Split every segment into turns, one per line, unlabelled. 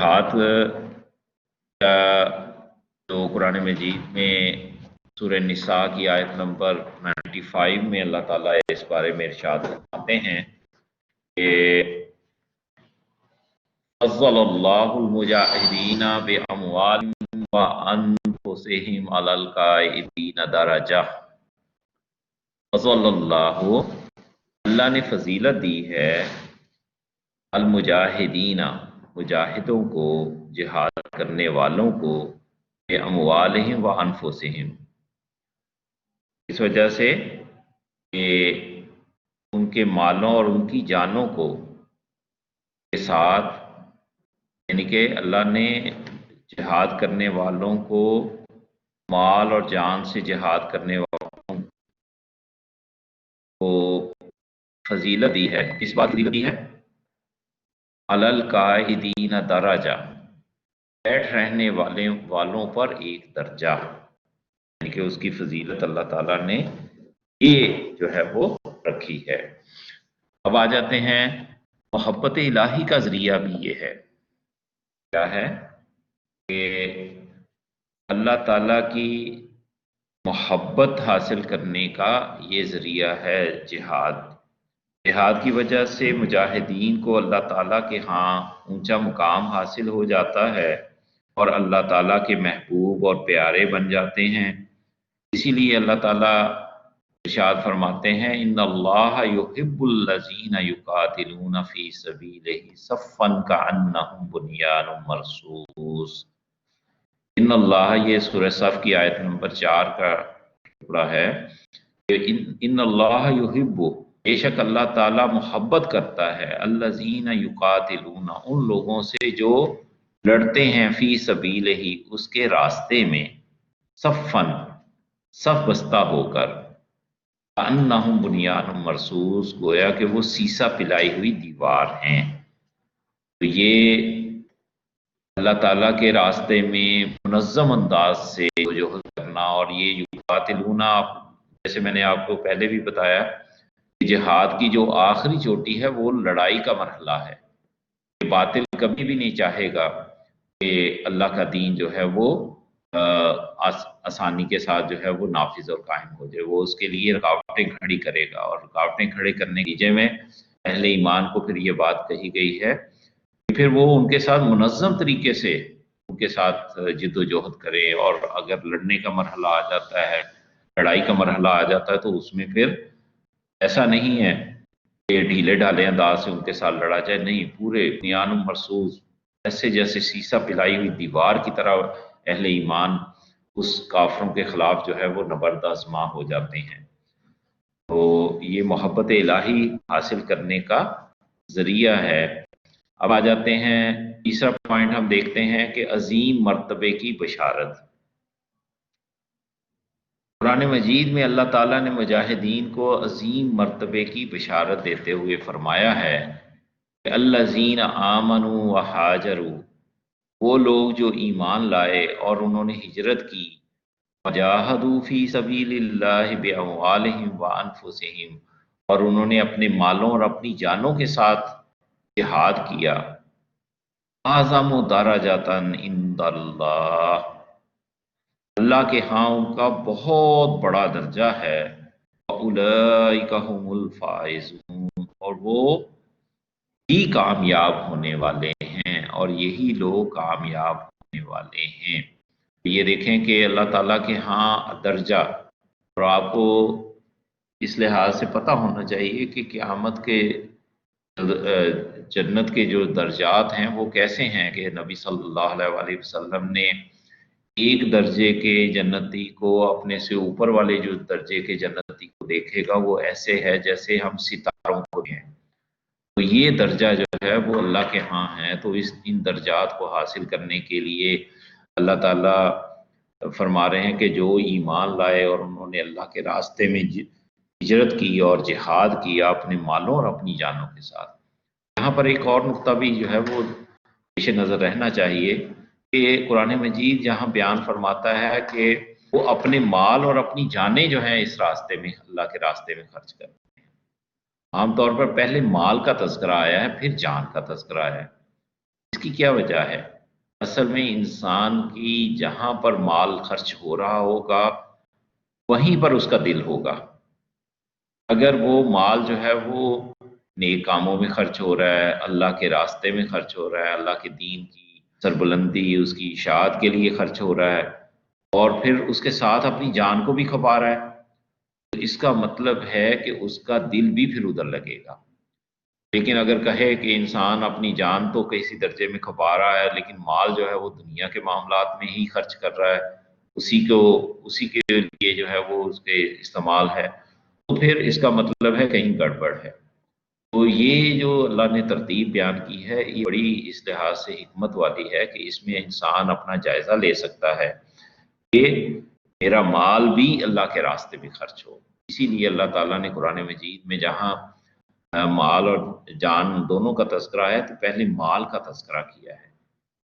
جہاد کا جو قرآن مجید میں سورہ نساء کی آیت نمبر 95 میں اللہ تعالیٰ اس بارے میں ارشاد فرماتے ہیں کہ فضل اللہ المجاہدین باموالہم وانفسہم علی القائدین درجہ۔ فضل اللہ نے فضیلت دی ہے المجاہدین مجاہدوں کو، جہاد کرنے والوں کو، باموالہم وانفسہم، اس وجہ سے کہ ان کے مالوں اور ان کی جانوں کو کے ساتھ، یعنی کہ اللہ نے جہاد کرنے والوں کو مال اور جان سے جہاد کرنے والوں کو فضیلت دی ہے۔ اس بات کی دی ہے علی القاعدین درجہ، بیٹھ رہنے والوں پر ایک درجہ، یعنی کہ اس کی فضیلت اللہ تعالیٰ نے یہ جو ہے وہ رکھی ہے۔ اب آ جاتے ہیں محبت الہی کا ذریعہ بھی یہ ہے، کیا ہے کہ اللہ تعالیٰ کی محبت حاصل کرنے کا یہ ذریعہ ہے جہاد۔ جہاد کی وجہ سے مجاہدین کو اللہ تعالیٰ کے ہاں اونچا مقام حاصل ہو جاتا ہے اور اللہ تعالیٰ کے محبوب اور پیارے بن جاتے ہیں۔ اسی لیے اللہ تعالیٰ ارشاد فرماتے ہیں ان اللہ یحب الذین یقاتلون فی سبیلہ صفا کأنہم بنیان مرصوص۔ ان اللہ، یہ سورہ صف کی آیت نمبر 4 کا ٹکڑا ہے کہ ان اللہ یحب، بے شک اللہ تعالیٰ محبت کرتا ہے الذین یقاتلون، ان لوگوں سے جو لڑتے ہیں فی سبیلہ، اس کے راستے میں، صفن، صف بستہ ہو کر، انہم بنیان مرصوص، گویا کہ وہ سیسا پلائی ہوئی دیوار ہیں۔ تو یہ اللہ تعالیٰ کے راستے میں منظم انداز سے جہاد کرنا، اور یہ یقاتلون، جیسے میں نے آپ کو پہلے بھی بتایا، جہاد کی جو آخری چوٹی ہے وہ لڑائی کا مرحلہ ہے۔ باطل کبھی بھی نہیں چاہے گا کہ اللہ کا دین جو ہے وہ آسانی کے ساتھ جو ہے وہ نافذ اور قائم ہو جائے۔ وہ اس کے لیے رکاوٹیں کھڑی کرے گا، اور رکاوٹیں کھڑے کرنے کے نتیجے میں اہل ایمان کو پھر یہ بات کہی گئی ہے کہ پھر وہ ان کے ساتھ منظم طریقے سے ان کے ساتھ جد و جہد کرے، اور اگر لڑنے کا مرحلہ آ جاتا ہے، لڑائی کا مرحلہ آ جاتا ہے، تو اس میں پھر ایسا نہیں ہے کہ ڈھیلے ڈھالے انداز سے ان کے ساتھ لڑا جائے، نہیں، پورے بنیان مرصوص، ایسے جیسے سیسا پلائی ہوئی دیوار کی طرح اہل ایمان اس کافروں کے خلاف جو ہے وہ نبرد آزما ہو جاتے ہیں۔ تو یہ محبت الہی حاصل کرنے کا ذریعہ ہے۔ اب آ جاتے ہیں تیسرا پوائنٹ، ہم دیکھتے ہیں کہ عظیم مرتبے کی بشارت۔ قرآن مجید میں اللہ تعالیٰ نے مجاہدین کو عظیم مرتبے کی بشارت دیتے ہوئے فرمایا ہے کہ الذین آمنوا وہاجروا، وہ لوگ جو ایمان لائے اور انہوں نے ہجرت کی، وجاہدوا فی سبیل اللہ باموالہم وانفسہم، اور انہوں نے اپنے مالوں اور اپنی جانوں کے ساتھ جہاد کیا، اعظم درجۃ عند اللہ، اللہ کے ہاں ان کا بہت بڑا درجہ ہے، اولئک هم الفائزون، اور وہ ہی کامیاب ہونے والے ہیں، اور یہی لوگ کامیاب ہونے والے ہیں۔ یہ دیکھیں کہ اللہ تعالیٰ کے ہاں درجہ، اور آپ کو اس لحاظ سے پتہ ہونا چاہیے کہ قیامت کے جنت کے جو درجات ہیں وہ کیسے ہیں، کہ نبی صلی اللہ علیہ وسلم نے ایک درجے کے جنتی کو اپنے سے اوپر والے جو درجے کے جنتی کو دیکھے گا، وہ ایسے ہے جیسے ہم ستاروں کو ہیں۔ تو یہ درجہ جو ہے وہ اللہ کے ہاں ہے۔ تو ان درجات کو حاصل کرنے کے لیے اللہ تعالیٰ فرما رہے ہیں کہ جو ایمان لائے اور انہوں نے اللہ کے راستے میں ہجرت کی اور جہاد کیا اپنے مالوں اور اپنی جانوں کے ساتھ۔ یہاں پر ایک اور نقطہ بھی جو ہے وہ پیش نظر رہنا چاہیے کہ قرآن مجید جہاں بیان فرماتا ہے کہ وہ اپنے مال اور اپنی جانیں جو ہیں اس راستے میں، اللہ کے راستے میں خرچ کرتے ہیں۔ عام طور پر پہلے مال کا تذکرہ آیا ہے، پھر جان کا تذکرہ ہے۔ اس کی کیا وجہ ہے؟ اصل میں انسان کی جہاں پر مال خرچ ہو رہا ہوگا وہیں پر اس کا دل ہوگا۔ اگر وہ مال جو ہے وہ نیک کاموں میں خرچ ہو رہا ہے، اللہ کے راستے میں خرچ ہو رہا ہے، اللہ کے دین کی سربلندی، اس کی اشاعت کے لیے خرچ ہو رہا ہے، اور پھر اس کے ساتھ اپنی جان کو بھی کھپا رہا ہے، تو اس کا مطلب ہے کہ اس کا دل بھی پھر ادھر لگے گا۔ لیکن اگر کہے کہ انسان اپنی جان تو کسی درجے میں کھپا رہا ہے لیکن مال جو ہے وہ دنیا کے معاملات میں ہی خرچ کر رہا ہے، اسی کے لیے جو ہے وہ اس کے استعمال ہے، تو پھر اس کا مطلب ہے کہیں گڑبڑ ہے۔ تو یہ جو اللہ نے ترتیب بیان کی ہے یہ بڑی اس لحاظ سے حکمت والی ہے کہ اس میں انسان اپنا جائزہ لے سکتا ہے کہ میرا مال بھی اللہ کے راستے میں خرچ ہو۔ اسی لیے اللہ تعالیٰ نے قرآن مجید میں جہاں مال اور جان دونوں کا تذکرہ ہے تو پہلے مال کا تذکرہ کیا ہے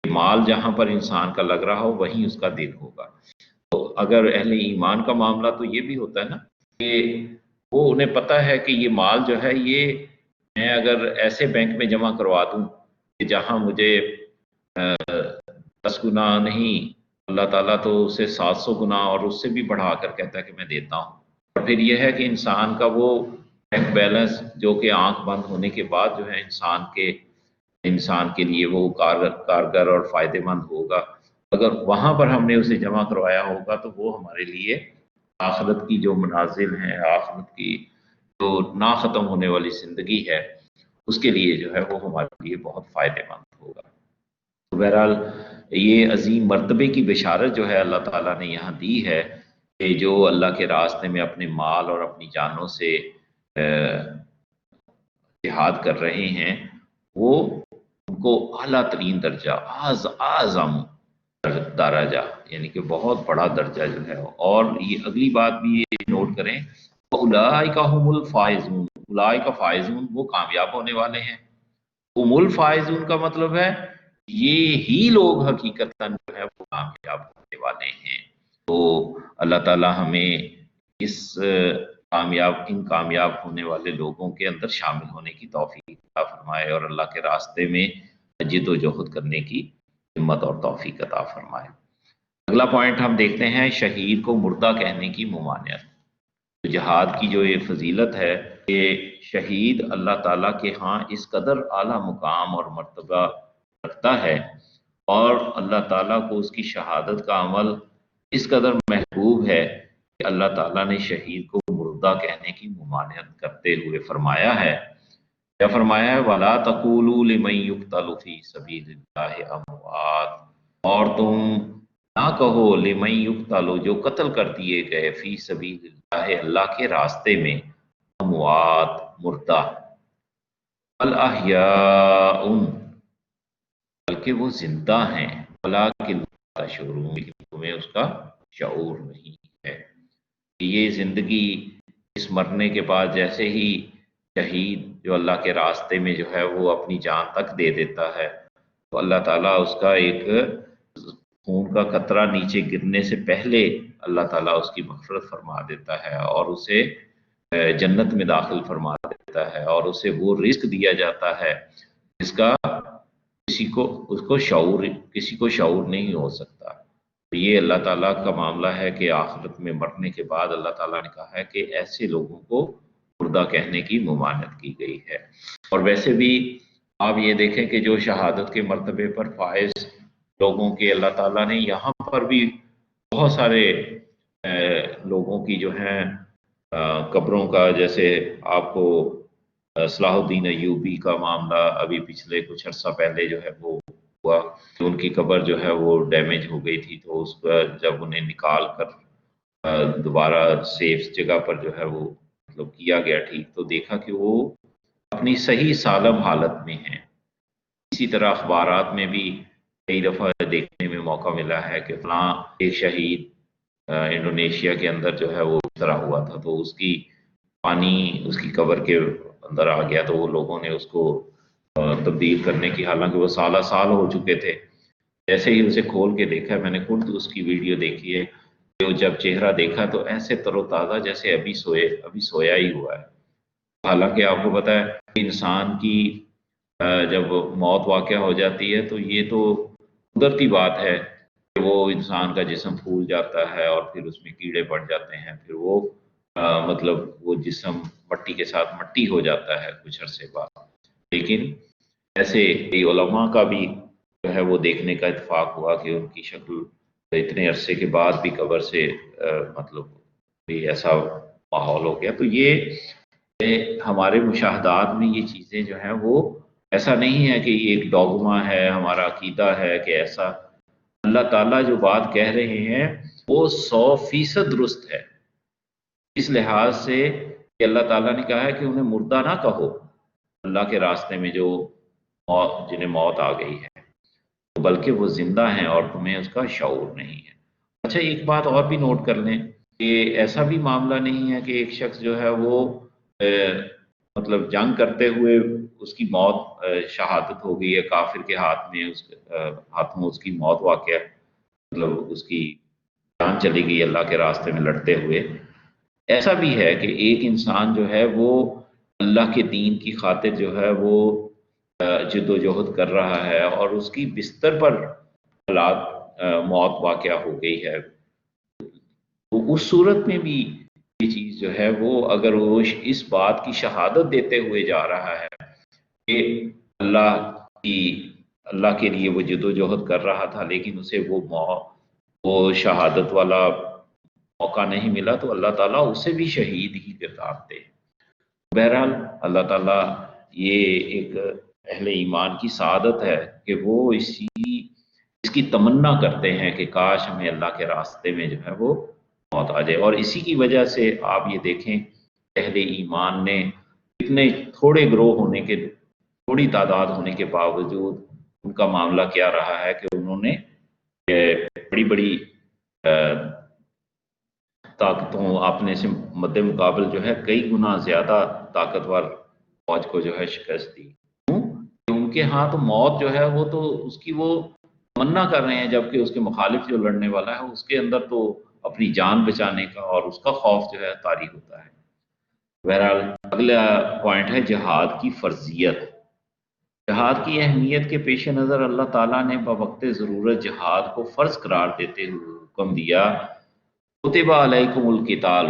کہ مال جہاں پر انسان کا لگ رہا ہو وہیں اس کا دل ہوگا۔ تو اگر اہل ایمان کا معاملہ تو یہ بھی ہوتا ہے نا کہ وہ انہیں پتہ ہے کہ یہ مال جو ہے یہ میں اگر ایسے بینک میں جمع کروا دوں کہ جہاں مجھے 10 گنا نہیں، اللہ تعالیٰ تو اسے 700 گنا اور اس سے بھی بڑھا کر کہتا ہے کہ میں دیتا ہوں۔ اور پھر یہ ہے کہ انسان کا وہ بینک بیلنس جو کہ آنکھ بند ہونے کے بعد جو ہے انسان کے لیے وہ کارگر اور فائدہ مند ہوگا، اگر وہاں پر ہم نے اسے جمع کروایا ہوگا تو وہ ہمارے لیے آخرت کی جو منازل ہیں، آخرت کی جو نہ ختم ہونے والی زندگی ہے، اس کے لیے جو ہے وہ ہمارے لیے بہت فائدہ مند ہوگا۔ تو بہرحال یہ عظیم مرتبے کی بشارت جو ہے اللہ تعالیٰ نے یہاں دی ہے کہ جو اللہ کے راستے میں اپنے مال اور اپنی جانوں سے جہاد کر رہے ہیں، وہ ان کو اعلیٰ ترین درجہ اعظم درجہ یعنی کہ بہت بڑا درجہ جو ہے۔ اور یہ اگلی بات بھی یہ نوٹ کریں، اولئک هم الفائزون، اولئک فائزون وہ کامیاب ہونے والے ہیں۔ هم الفائزون کا مطلب ہے یہ ہی لوگ حقیقتاً جو ہے وہ کامیاب ہونے والے ہیں۔ تو اللہ تعالی ہمیں اس ان کامیاب ہونے والے لوگوں کے اندر شامل ہونے کی توفیق عطا فرمائے اور اللہ کے راستے میں جد و جہد کرنے کی ہمت اور توفیق عطا فرمائے۔ اگلا پوائنٹ ہم دیکھتے ہیں، شہید کو مردہ کہنے کی ممانعت۔ جہاد کی جو یہ فضیلت ہے کہ شہید اللہ تعالیٰ کے ہاں اس قدر اعلیٰ مقام اور مرتبہ رکھتا ہے اور اللہ تعالیٰ کو اس کی شہادت کا عمل اس قدر محبوب ہے کہ اللہ تعالیٰ نے شہید کو مردہ کہنے کی ممانعت کرتے ہوئے فرمایا ہے، کیا فرمایا ہے؟ وَلَا تَقُولُوا لِمَن يُقْتَلُ فِي سَبِيلِ اللَّهِ أَمْوَاتٌ، اور تم نہ کہو لمن یقتل جو قتل کر دیے گئے فی سبیل اللہ اللہ کے راستے میں، اموات مردہ، الاحیاء بلکہ وہ زندہ ہیں، ولکن لا تشعرون لیکن تمہیں اس کا شعور نہیں ہے۔ یہ زندگی اس مرنے کے بعد جیسے ہی شہید جو اللہ کے راستے میں جو ہے وہ اپنی جان تک دے دیتا ہے تو اللہ تعالیٰ اس کا ایک خون کا قطرہ نیچے گرنے سے پہلے اللہ تعالیٰ اس کی مغفرت فرما دیتا ہے اور اسے جنت میں داخل فرما دیتا ہے اور اسے وہ رزق دیا جاتا ہے جس کا کسی کو شعور نہیں ہو سکتا۔ یہ اللہ تعالیٰ کا معاملہ ہے کہ آخرت میں مرنے کے بعد اللہ تعالیٰ نے کہا ہے کہ ایسے لوگوں کو مردہ کہنے کی ممانعت کی گئی ہے۔ اور ویسے بھی آپ یہ دیکھیں کہ جو شہادت کے مرتبے پر فائز لوگوں کے اللہ تعالیٰ نے یہاں پر بھی بہت سارے لوگوں کی جو ہیں قبروں کا، جیسے آپ کو صلاح الدین ایوبی کا معاملہ ابھی پچھلے کچھ عرصہ پہلے جو ہے وہ ہوا، ان کی قبر جو ہے وہ ڈیمیج ہو گئی تھی، تو اس کا جب انہیں نکال کر دوبارہ سیف جگہ پر جو ہے وہ مطلب کیا گیا ٹھیک، تو دیکھا کہ وہ اپنی صحیح سالم حالت میں ہیں۔ اسی طرح اخبارات میں بھی کئی دفعہ دیکھنے میں موقع ملا ہے کہ فلاں ایک شہید انڈونیشیا کے اندر جو ہے وہ اس طرح ہوا تھا، تو اس کی پانی اس کی قبر کے اندر آ گیا تو وہ لوگوں نے اس کو تبدیل کرنے کی، حالانکہ وہ سالہ سال ہو چکے تھے، جیسے ہی اسے کھول کے دیکھا، میں نے خود اس کی ویڈیو دیکھی ہے، جو جب چہرہ دیکھا تو ایسے تر و تازہ جیسے ابھی سویا ہی ہوا ہے۔ حالانکہ آپ کو پتہ ہے انسان کی جب موت واقع ہو جاتی ہے تو یہ تو قدرتی بات ہے کہ وہ انسان کا جسم پھول جاتا ہے اور پھر اس میں کیڑے پڑ جاتے ہیں، پھر وہ مطلب وہ جسم مٹی کے ساتھ مٹی ہو جاتا ہے کچھ عرصے بعد۔ لیکن ایسے کئی علماء کا بھی جو ہے وہ دیکھنے کا اتفاق ہوا کہ ان کی شکل اتنے عرصے کے بعد بھی قبر سے مطلب بھی ایسا ماحول ہو گیا۔ تو یہ ہمارے مشاہدات میں یہ چیزیں جو ہیں وہ ایسا نہیں ہے کہ یہ ایک ڈوگما ہے، ہمارا عقیدہ ہے کہ ایسا۔ اللہ تعالیٰ جو بات کہہ رہے ہیں وہ 100% درست ہے، اس لحاظ سے کہ اللہ تعالیٰ نے کہا ہے کہ انہیں مردہ نہ کہو، اللہ کے راستے میں جو جنہیں موت آ گئی ہے، بلکہ وہ زندہ ہیں اور تمہیں اس کا شعور نہیں ہے۔ اچھا، ایک بات اور بھی نوٹ کر لیں کہ ایسا بھی معاملہ نہیں ہے کہ ایک شخص جو ہے وہ مطلب جنگ کرتے ہوئے اس کی موت شہادت ہو گئی ہے، کافر کے ہاتھ میں ہاتھوں اس کی موت واقع، مطلب اس کی جان چلی گئی اللہ کے راستے میں لڑتے ہوئے۔ ایسا بھی ہے کہ ایک انسان جو ہے وہ اللہ کے دین کی خاطر جو ہے وہ جد و جہد کر رہا ہے اور اس کی بستر پر موت واقع ہو گئی ہے، تو اس صورت میں بھی یہ چیز جو ہے وہ اگر وہ اس بات کی شہادت دیتے ہوئے جا رہا ہے کہ اللہ کی اللہ کے لیے وہ جد و جہد کر رہا تھا لیکن اسے وہ شہادت والا موقع نہیں ملا، تو اللہ تعالیٰ اسے بھی شہید ہی قرار دے۔ بہرحال اللہ تعالیٰ یہ ایک اہل ایمان کی سعادت ہے کہ وہ اس کی تمنا کرتے ہیں کہ کاش ہمیں اللہ کے راستے میں جو ہے وہ موت آ جائے۔ اور اسی کی وجہ سے آپ یہ دیکھیں اہل ایمان نے اتنے تھوڑے گروہ ہونے کے، تھوڑی تعداد ہونے کے باوجود ان کا معاملہ کیا رہا ہے کہ انہوں نے بڑی بڑی طاقتوں اپنے سے مد مقابل جو ہے کئی گنا زیادہ طاقتور فوج کو جو ہے شکست دی۔ ان کے ہاں تو موت جو ہے وہ تو اس کی وہ تمنا کر رہے ہیں، جبکہ اس کے مخالف جو لڑنے والا ہے اس کے اندر تو اپنی جان بچانے کا اور اس کا خوف جو ہے طاری ہوتا ہے۔ بہرحال اگلا پوائنٹ ہے جہاد کی فرضیت۔ جہاد کی اہمیت کے پیش نظر اللہ تعالیٰ نے بوقت ضرورت جہاد کو فرض قرار دیتے ہوئے حکم دیا، کتب علیکم القتال،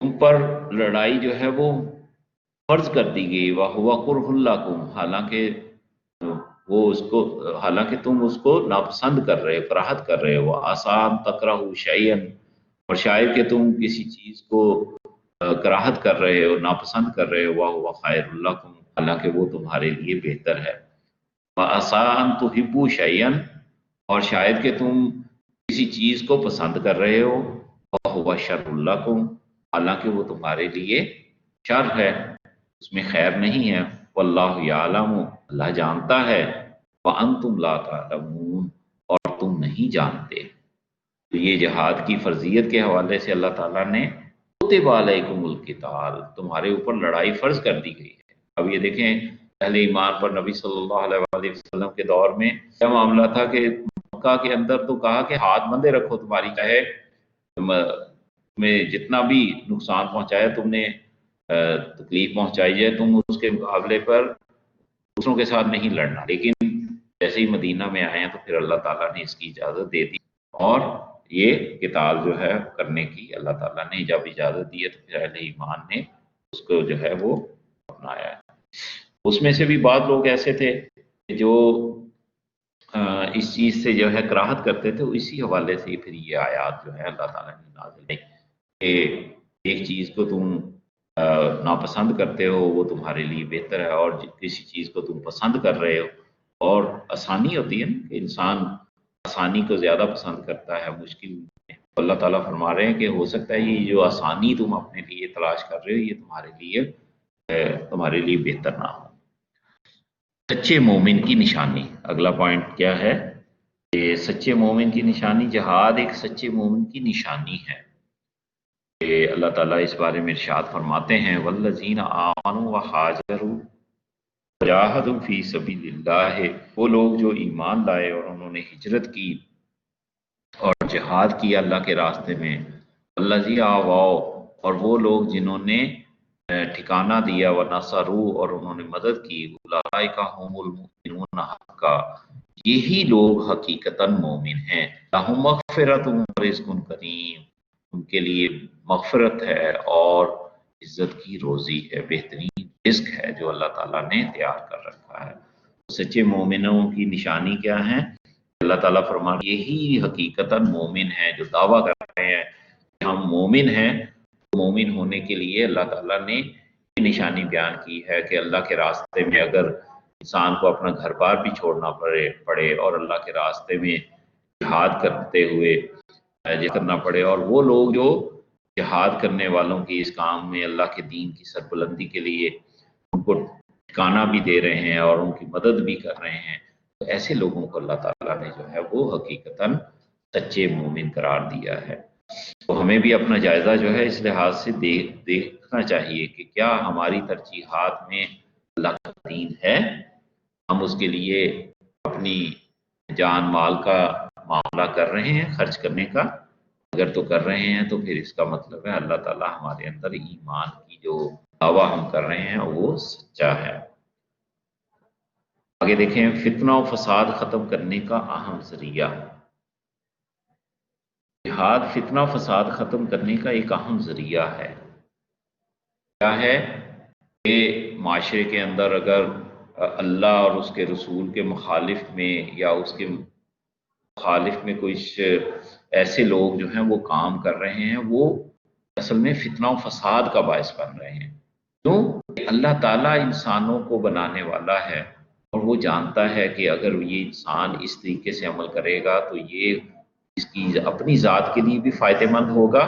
تم پر لڑائی جو ہے وہ فرض کر دی گئی، وَهُوَ كُرْهٌ لَكُمْ، حالانکہ تم اس کو ناپسند کر رہے، کراہت کر رہے ہو، آسان تکرہوا شیئا، اور شاید کہ تم کسی چیز کو کراہت کر رہے ہو، ناپسند کر رہے ہو، وَهُوَ خَيْرٌ لَكُمْ، حالانکہ وہ تمہارے لیے بہتر ہے، وَعَسَىٰ أَن تُحِبُّوا شَيْئًا، اور شاید کہ تم کسی چیز کو پسند کر رہے ہو، وَهُوَ شَرٌّ لَكُمْ، حالانکہ وہ تمہارے لیے شر ہے، اس میں خیر نہیں ہے، وَاللَّهُ يَعْلَمُ، اللہ جانتا ہے، وَأَنْتُمْ لَا تَعْلَمُونَ، اور تم نہیں جانتے۔ تو یہ جہاد کی فرضیت کے حوالے سے اللہ تعالیٰ نے کتب علیکم القتال، تمہارے اوپر لڑائی فرض کر دی گئی ہے۔ اب یہ دیکھیں اہل ایمان پر نبی صلی اللہ علیہ وآلہ وسلم کے دور میں کیا معاملہ تھا کہ مکہ کے اندر تو کہا کہ ہاتھ بندے رکھو، تمہاری چاہے تمہیں جتنا بھی نقصان پہنچایا، تم نے تکلیف پہنچائی ہے، تم اس کے مقابلے پر دوسروں کے ساتھ نہیں لڑنا۔ لیکن جیسے ہی مدینہ میں آئے ہیں تو پھر اللہ تعالیٰ نے اس کی اجازت دے دی، اور یہ قتال جو ہے کرنے کی اللہ تعالیٰ نے جب اجازت دی ہے تو پھر اہل ایمان نے اس کو جو ہے وہ اپنایا ہے۔ اس میں سے بھی بعض لوگ ایسے تھے کہ جو اس چیز سے جو ہے کراہت کرتے تھے، اسی حوالے سے پھر یہ آیات جو ہے اللہ تعالیٰ نے نازل کی کہ ایک چیز کو تم ناپسند کرتے ہو وہ تمہارے لیے بہتر ہے، اور کسی چیز کو تم پسند کر رہے ہو، اور آسانی ہوتی ہے نا کہ انسان آسانی کو زیادہ پسند کرتا ہے مشکل میں۔ اللہ تعالیٰ فرما رہے ہیں کہ ہو سکتا ہے یہ جو آسانی تم اپنے لیے تلاش کر رہے ہو یہ تمہارے لیے بہتر نہ ہو۔ سچے مومن کی نشانی، اگلا پوائنٹ کیا ہے کہ سچے مومن کی نشانی، جہاد ایک سچے مومن کی نشانی ہے۔ کہ اللہ تعالیٰ اس بارے میں ارشاد فرماتے ہیں، والذین آمنوا وہاجروا وجاہدوا فی سبیل اللہ، وہ لوگ جو ایمان لائے اور انہوں نے ہجرت کی اور جہاد کیا اللہ کے راستے میں، والذین آووا، اور وہ لوگ جنہوں نے ٹھکانہ دیا، ونصروا اور انہوں نے مدد کی، اولئک هم المؤمنون حقا یہی لوگ حقیقتاً مومن ہیں، لہم مغفرۃ ورزق کریم ان کے لیے مغفرت ہے اور عزت کی روزی ہے، بہترین رزق ہے جو اللہ تعالیٰ نے تیار کر رکھا ہے۔ سچے مومنوں کی نشانی کیا ہے؟ اللہ تعالیٰ فرماتے ہیں یہی حقیقتاً مومن ہیں جو دعویٰ کر رہے ہیں کہ ہم مومن ہیں۔ مومن ہونے کے لیے اللہ تعالیٰ نے یہ نشانی بیان کی ہے کہ اللہ کے راستے میں اگر انسان کو اپنا گھر بار بھی چھوڑنا پڑے اور اللہ کے راستے میں جہاد کرتے ہوئے کرنا پڑے، اور وہ لوگ جو جہاد کرنے والوں کی اس کام میں اللہ کے دین کی سربلندی کے لیے ان کو ٹھکانہ بھی دے رہے ہیں اور ان کی مدد بھی کر رہے ہیں، تو ایسے لوگوں کو اللہ تعالیٰ نے جو ہے وہ حقیقتاً سچے مومن قرار دیا ہے۔ تو ہمیں بھی اپنا جائزہ جو ہے اس لحاظ سے دیکھنا چاہیے کہ کیا ہماری ترجیحات میں اللہ کا دین ہے، ہم اس کے لیے اپنی جان مال کا معاملہ کر رہے ہیں خرچ کرنے کا، اگر تو کر رہے ہیں تو پھر اس کا مطلب ہے اللہ تعالیٰ ہمارے اندر ایمان کی جو دعویٰ ہم کر رہے ہیں وہ سچا ہے۔ آگے دیکھیں، فتنہ و فساد ختم کرنے کا اہم ذریعہ۔ جہاد فتنہ و فساد ختم کرنے کا ایک اہم ذریعہ ہے۔ کیا ہے کہ معاشرے کے اندر اگر اللہ اور اس کے رسول کے مخالف میں یا اس کے مخالف میں کچھ ایسے لوگ جو ہیں وہ کام کر رہے ہیں، وہ اصل میں فتنہ و فساد کا باعث بن رہے ہیں۔ کیوں؟ اللہ تعالیٰ انسانوں کو بنانے والا ہے اور وہ جانتا ہے کہ اگر یہ انسان اس طریقے سے عمل کرے گا تو یہ اس کی اپنی ذات کے لیے بھی فائدہ مند ہوگا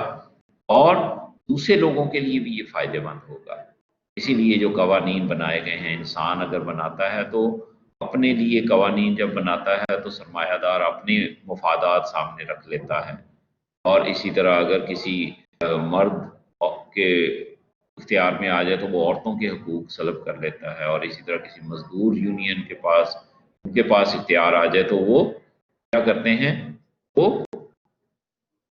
اور دوسرے لوگوں کے لیے بھی یہ فائدہ مند ہوگا۔ اسی لیے جو قوانین بنائے گئے ہیں، انسان اگر بناتا ہے تو اپنے لیے قوانین جب بناتا ہے تو سرمایہ دار اپنے مفادات سامنے رکھ لیتا ہے، اور اسی طرح اگر کسی مرد کے اختیار میں آ جائے تو وہ عورتوں کے حقوق سلب کر لیتا ہے، اور اسی طرح کسی مزدور یونین کے پاس اختیار آ جائے تو وہ کیا کرتے ہیں، وہ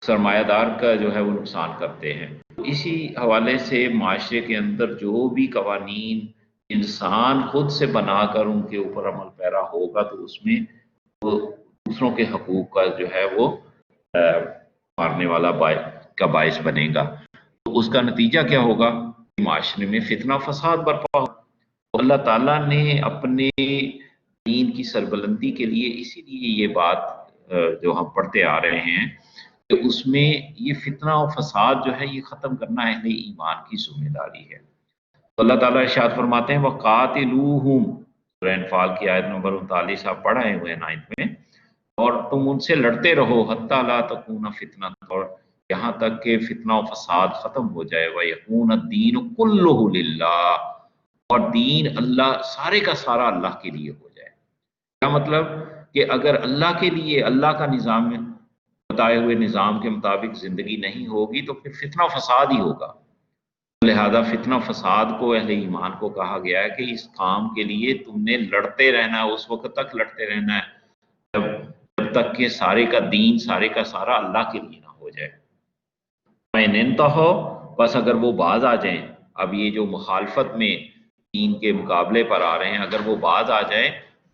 سرمایہ دار کا جو ہے وہ نقصان کرتے ہیں۔ اسی حوالے سے معاشرے کے اندر جو بھی قوانین انسان خود سے بنا کر ان کے اوپر عمل پیرا ہوگا تو اس میں وہ دوسروں کے حقوق کا جو ہے وہ مارنے والا کا باعث بنے گا، تو اس کا نتیجہ کیا ہوگا؟ معاشرے میں فتنہ فساد برپا ہو۔ اللہ تعالیٰ نے اپنے دین کی سربلندی کے لیے اسی لیے یہ بات جو ہم پڑھتے آ رہے ہیں کہ اس میں یہ فتنہ و فساد جو ہے یہ ختم کرنا اہل ایمان کی ذمہ داری ہے۔ تو اللہ تعالیٰ ارشاد فرماتے ہیں وَقَاتِلُوهُمْ، سورہ انفال کی آیت نمبر 39 آپ پڑھائے ہوئے ہیں 9 میں، اور تم ان سے لڑتے رہو حَتَّى لَا تَكُونَ فِتْنَةٌ، اور یہاں تک کہ فتنہ و فساد ختم ہو جائے، وَيَكُونَ الدِّينُ كُلُّهُ لِلَّهِ، اور دین اللہ سارے کا سارا اللہ کے لیے ہو جائے۔ کیا مطلب؟ کہ اگر اللہ کے لیے اللہ کا نظام بتائے ہوئے نظام کے مطابق زندگی نہیں ہوگی تو پھر فتنہ و فساد ہی ہوگا۔ لہذا فتنہ و فساد کو اہل ایمان کو کہا گیا ہے کہ اس کام کے لیے تم نے لڑتے رہنا ہے، اس وقت تک لڑتے رہنا ہے جب تک کہ سارے کا دین سارے کا سارا اللہ کے لیے نہ ہو جائے۔ بس اگر وہ باز آ جائیں، اب یہ جو مخالفت میں دین کے مقابلے پر آ رہے ہیں، اگر وہ باز آ جائیں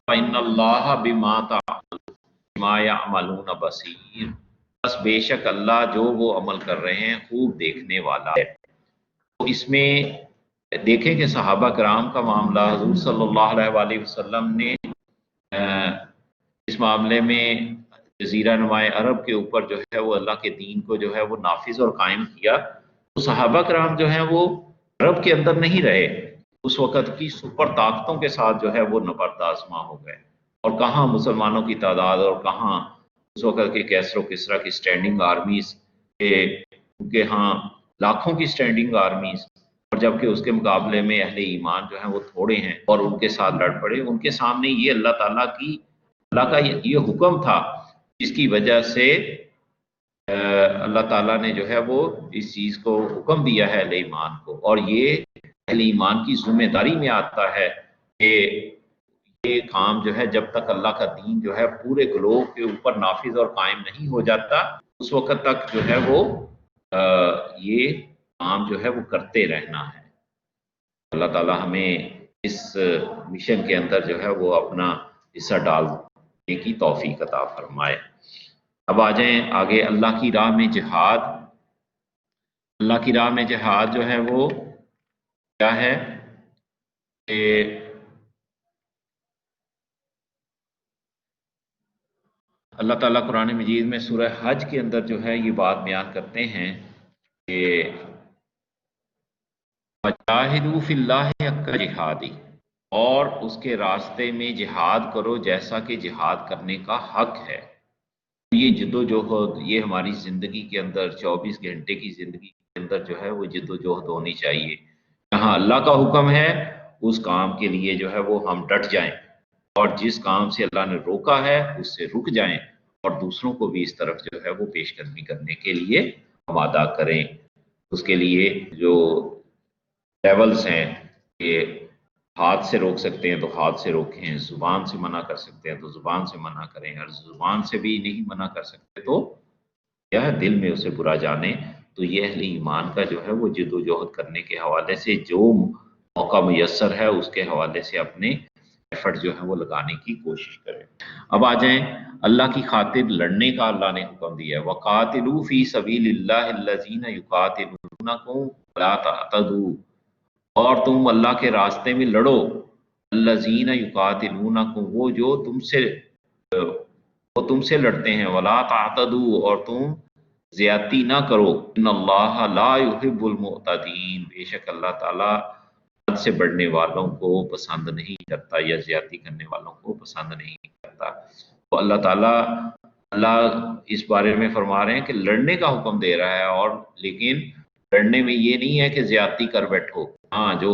فَإِنَّ اللَّهَ بِمَا يَعْمَلُونَ بَصِيرٌ، بس بے شک اللہ جو وہ عمل کر رہے ہیں خوب دیکھنے والا ہے۔ تو اس میں دیکھیں کہ صحابہ کرام کا معاملہ، حضور صلی اللہ علیہ وآلہ وسلم نے اس معاملے میں جزیرہ نمائے عرب کے اوپر جو ہے وہ اللہ کے دین کو جو ہے وہ نافذ اور قائم کیا، تو صحابہ کرام جو ہیں وہ عرب کے اندر نہیں رہے، اس وقت کی سپر طاقتوں کے ساتھ جو ہے وہ نبرد آزما ہو گئے، اور کہاں مسلمانوں کی تعداد اور کہاں اس وقت کے کیسر و کسریٰ کی سٹینڈنگ آرمیز کے ہاں لاکھوں کی سٹینڈنگ آرمیز، اور جبکہ اس کے مقابلے میں اہل ایمان جو ہیں وہ تھوڑے ہیں اور ان کے ساتھ لڑ پڑے۔ ان کے سامنے یہ اللہ کا یہ حکم تھا جس کی وجہ سے اللہ تعالیٰ نے جو ہے وہ اس چیز کو حکم دیا ہے اہل ایمان کو، اور یہ اہل ایمان کی ذمہ داری میں آتا ہے کہ یہ کام جو ہے جب تک اللہ کا دین جو ہے پورے گلوب کے اوپر نافذ اور قائم نہیں ہو جاتا اس وقت تک جو ہے وہ یہ کام جو ہے وہ کرتے رہنا ہے۔ اللہ تعالیٰ ہمیں اس مشن کے اندر جو ہے وہ اپنا حصہ ڈالنے کی توفیق عطا فرمائے۔ اب آ جائیں آگے اللہ کی راہ میں جہاد۔ اللہ کی راہ میں جہاد جو ہے وہ کیا ہے کہ اللہ تعالیٰ قرآن مجید میں سورہ حج کے اندر جو ہے یہ بات بیان کرتے ہیں کہ وَجَاهِدُوا فِي اللَّهِ حَقَّ جِهَادِهِ، اور اس کے راستے میں جہاد کرو جیسا کہ جہاد کرنے کا حق ہے۔ یہ جد و جہد یہ ہماری زندگی کے اندر 24 گھنٹے کی زندگی کے اندر جو ہے وہ جد و جہد ہونی چاہیے۔ جہاں اللہ کا حکم ہے اس کام کے لیے جو ہے وہ ہم ڈٹ جائیں، اور جس کام سے اللہ نے روکا ہے اس سے رک جائیں، اور دوسروں کو بھی اس طرف جو ہے وہ پیش قدمی کرنے کے لیے آمادہ کریں۔ اس کے لیے جو لیولز ہیں کہ ہاتھ سے روک سکتے ہیں تو ہاتھ سے روکیں، زبان سے منع کر سکتے ہیں تو زبان سے منع کریں، اور زبان سے بھی نہیں منع کر سکتے تو کیا ہے دل میں اسے برا جانے۔ تو یہ اہل ایمان کا جو ہے وہ جد و جہد کرنے کے حوالے سے جو موقع میسر ہے اس کے حوالے سے اپنے ایفرٹ جو ہے وہ لگانے کی کوشش کریں۔ اب آ جائیں اللہ کی خاطر لڑنے کا اللہ نے حکم دیا ہے، وَقَاتِلُوا فِي سَبِيلِ اللَّهِ الَّذِينَ يُقَاتِلُونَكُمْ وَلَا تَعْتَدُوا، اور تم اللہ کے راستے میں لڑو، الذین یقاتلونکم، وہ جو تم سے لڑتے ہیں، ولا تعتدوا، اور تم زیادتی نہ کرو، ان اللہ لا یحب المعتدین، بے شک اللہ تعالیٰ حد سے بڑھنے والوں کو پسند نہیں کرتا یا زیادتی کرنے والوں کو پسند نہیں کرتا۔ تو اللہ تعالیٰ اس بارے میں فرما رہے ہیں کہ لڑنے کا حکم دے رہا ہے، اور لیکن لڑنے میں یہ نہیں ہے کہ زیادتی کر بیٹھو۔ ہاں، جو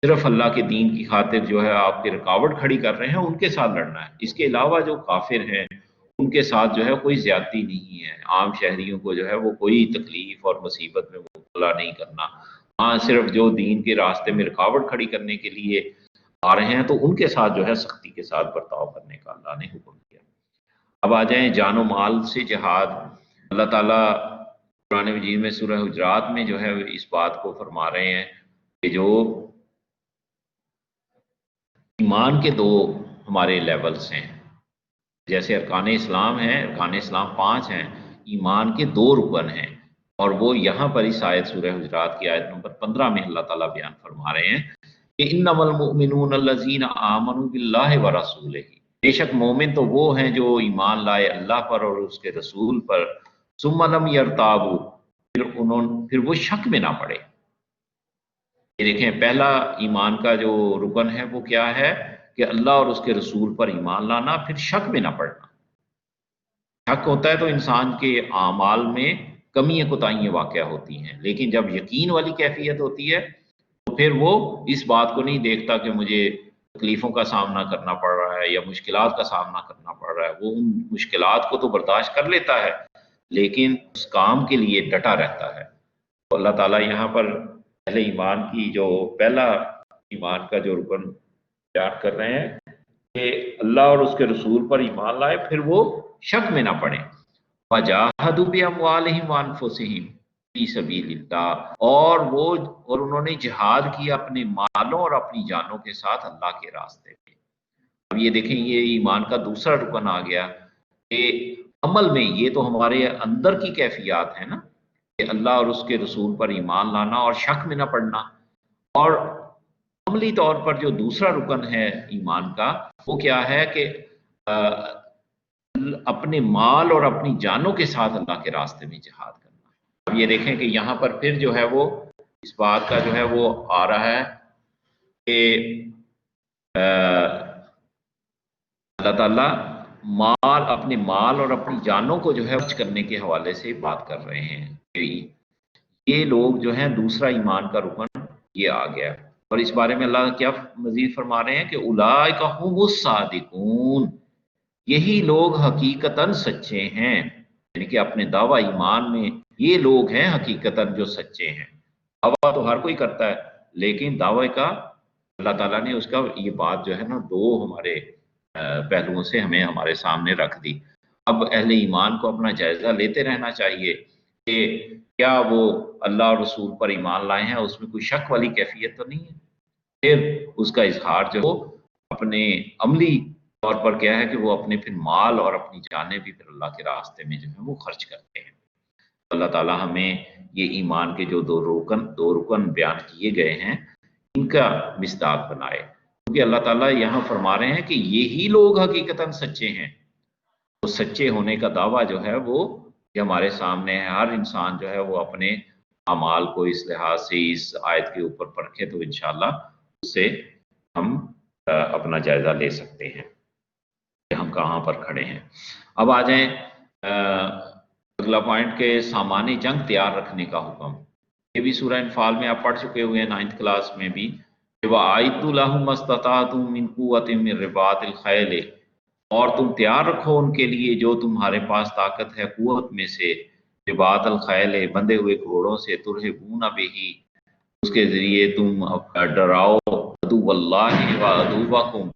صرف اللہ کے دین کی خاطر جو ہے آپ کی رکاوٹ کھڑی کر رہے ہیں ان کے ساتھ لڑنا ہے، اس کے علاوہ جو کافر ہیں ان کے ساتھ جو ہے کوئی زیادتی نہیں ہے۔ عام شہریوں کو جو ہے وہ کوئی تکلیف اور مصیبت میں مبتلا نہیں کرنا۔ ہاں، صرف جو دین کے راستے میں رکاوٹ کھڑی کرنے کے لیے آ رہے ہیں تو ان کے ساتھ جو ہے سختی کے ساتھ برتاؤ کرنے کا اللہ نے حکم دیا۔ اب آ جائیں جان و مال سے جہاد۔ اللہ تعالیٰ قرآن مجید میں سورہ حجرات میں جو ہے اس بات کو فرما رہے ہیں کہ جو ایمان کے دو ہمارے لیولز ہیں، جیسے ارکان اسلام ہیں، ارکان اسلام 5 ہیں، ایمان کے 2 رکن ہیں، اور وہ یہاں پر اس آیت سورہ حجرات کی آیت نمبر 15 میں اللہ تعالیٰ بیان فرما رہے ہیں کہ انما المؤمنون الذین آمنوا باللہ ورسولہ، بے شک مومن تو وہ ہیں جو ایمان لائے اللہ پر اور اس کے رسول پر، ثم لم یرتابوا، پھر وہ شک میں نہ پڑے۔ یہ دیکھیں پہلا ایمان کا جو رکن ہے وہ کیا ہے کہ اللہ اور اس کے رسول پر ایمان لانا، پھر شک میں نہ پڑنا۔ شک ہوتا ہے تو انسان کے اعمال میں کمیاں کوتاہیاں واقع ہوتی ہیں، لیکن جب یقین والی کیفیت ہوتی ہے تو پھر وہ اس بات کو نہیں دیکھتا کہ مجھے تکلیفوں کا سامنا کرنا پڑ رہا ہے یا مشکلات کا سامنا کرنا پڑ رہا ہے، وہ ان مشکلات کو تو برداشت کر لیتا ہے لیکن اس کام کے لیے ڈٹا رہتا ہے۔ تو اللہ تعالیٰ یہاں پر اہل ایمان کی جو پہلا ایمان کا جو رکن بیان کر رہے ہیں کہ اللہ اور اس کے رسول پر ایمان لائے پھر وہ شک میں نہ پڑے۔ وَجَاهَدُوا بِأَمْوَالِهِمْ وَأَنفُسِهِمْ فِي سَبِيلِ اللَّهِ، اور انہوں نے جہاد کیا اپنے مالوں اور اپنی جانوں کے ساتھ اللہ کے راستے میں۔ اب یہ دیکھیں یہ ایمان کا دوسرا رکن آ گیا کہ عمل میں یہ تو ہمارے اندر کی کیفیات ہیں نا کہ اللہ اور اس کے رسول پر ایمان لانا اور شک میں نہ پڑنا، اور عملی طور پر جو دوسرا رکن ہے ایمان کا وہ کیا ہے کہ اپنے مال اور اپنی جانوں کے ساتھ اللہ کے راستے میں جہاد کرنا۔ اب یہ دیکھیں کہ یہاں پر پھر جو ہے وہ اس بات کا جو ہے وہ آ رہا ہے کہ اللہ تعالیٰ اپنے مال اور اپنی جانوں کو جو ہے خرچ کرنے کے حوالے سے بات کر رہے ہیں کہ یہ لوگ جو ہیں دوسرا ایمان کا رکن یہ آ گیا، اور اس بارے میں اللہ کیا مزید فرما رہے ہیں کہ اولئک هم الصادقون، یہی لوگ حقیقتاً سچے ہیں، یعنی کہ اپنے دعویٰ ایمان میں یہ لوگ ہیں حقیقتاً جو سچے ہیں۔ دعویٰ تو ہر کوئی کرتا ہے لیکن دعوے کا اللہ تعالیٰ نے اس کا یہ بات جو ہے نا 2 ہمارے پہلوؤں سے ہمیں ہمارے سامنے رکھ دی۔ اب اہل ایمان کو اپنا جائزہ لیتے رہنا چاہیے کہ کیا وہ اللہ اور رسول پر ایمان لائے ہیں، اس میں کوئی شک والی کیفیت تو نہیں ہے۔ پھر اس کا اظہار جو اپنے عملی طور پر کیا ہے کہ وہ اپنے پھر مال اور اپنی جانیں بھی پھر اللہ کے راستے میں جو ہے وہ خرچ کرتے ہیں۔ اللہ تعالیٰ ہمیں یہ ایمان کے جو دو رکن بیان کیے گئے ہیں ان کا مصداق بنائے، کیونکہ اللہ تعالیٰ یہاں فرما رہے ہیں کہ یہی لوگ حقیقتاً سچے ہیں۔ تو سچے ہونے کا دعویٰ جو ہے وہ یہ ہمارے سامنے ہے۔ ہر انسان جو ہے وہ اپنے اعمال کو اس لحاظ سے اس آیت کے اوپر پرکھے تو انشاءاللہ اس سے ہم اپنا جائزہ لے سکتے ہیں کہ ہم کہاں پر کھڑے ہیں۔ اب آ جائیں اگلا پوائنٹ کہ سامان جنگ تیار رکھنے کا حکم۔ یہ بھی سورہ انفال میں آپ پڑھ چکے ہوئے ہیں 9th کلاس میں بھی، کہ وَأَعِدُّوا لَهُم مَّا اسْتَطَعْتُم مِّن قُوَّةٍ مِّن رِّبَاطِ الْخَيْلِ، اور تم تیار رکھو ان کے لیے جو تمہارے پاس طاقت ہے قوت میں سے، رباط الخیل بندے ہوئے گھوڑوں سے، ترہبون بہی اس کے ذریعے تم ڈراؤ، عدو اللہ و عدوکم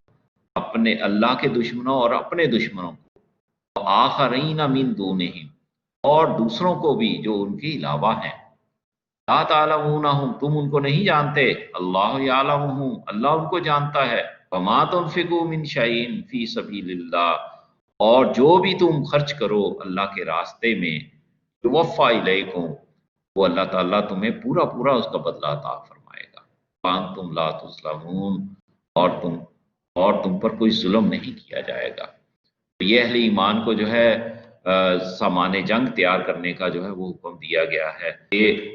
اپنے اللہ کے دشمنوں اور اپنے دشمنوں کو، آخرین من دونہم اور دوسروں کو بھی جو ان کے علاوہ ہیں، لا تعلمونہم تم ان کو نہیں جانتے، اللہ یعلمہم اللہ ان کو جانتا ہے، وما تنفقوا من شیء فی سبیل اللہ اور جو بھی تم خرچ کرو اللہ کے راستے میں، یوفا الیکم وہ اللہ تعالیٰ تمہیں پورا پورا اس کا بدلہ عطا فرمائے گا، وانتم لا تظلمون اور تم پر کوئی ظلم نہیں کیا جائے گا۔ تو یہ اہل ایمان کو جو ہے سامان جنگ تیار کرنے کا جو ہے وہ حکم دیا گیا ہے کہ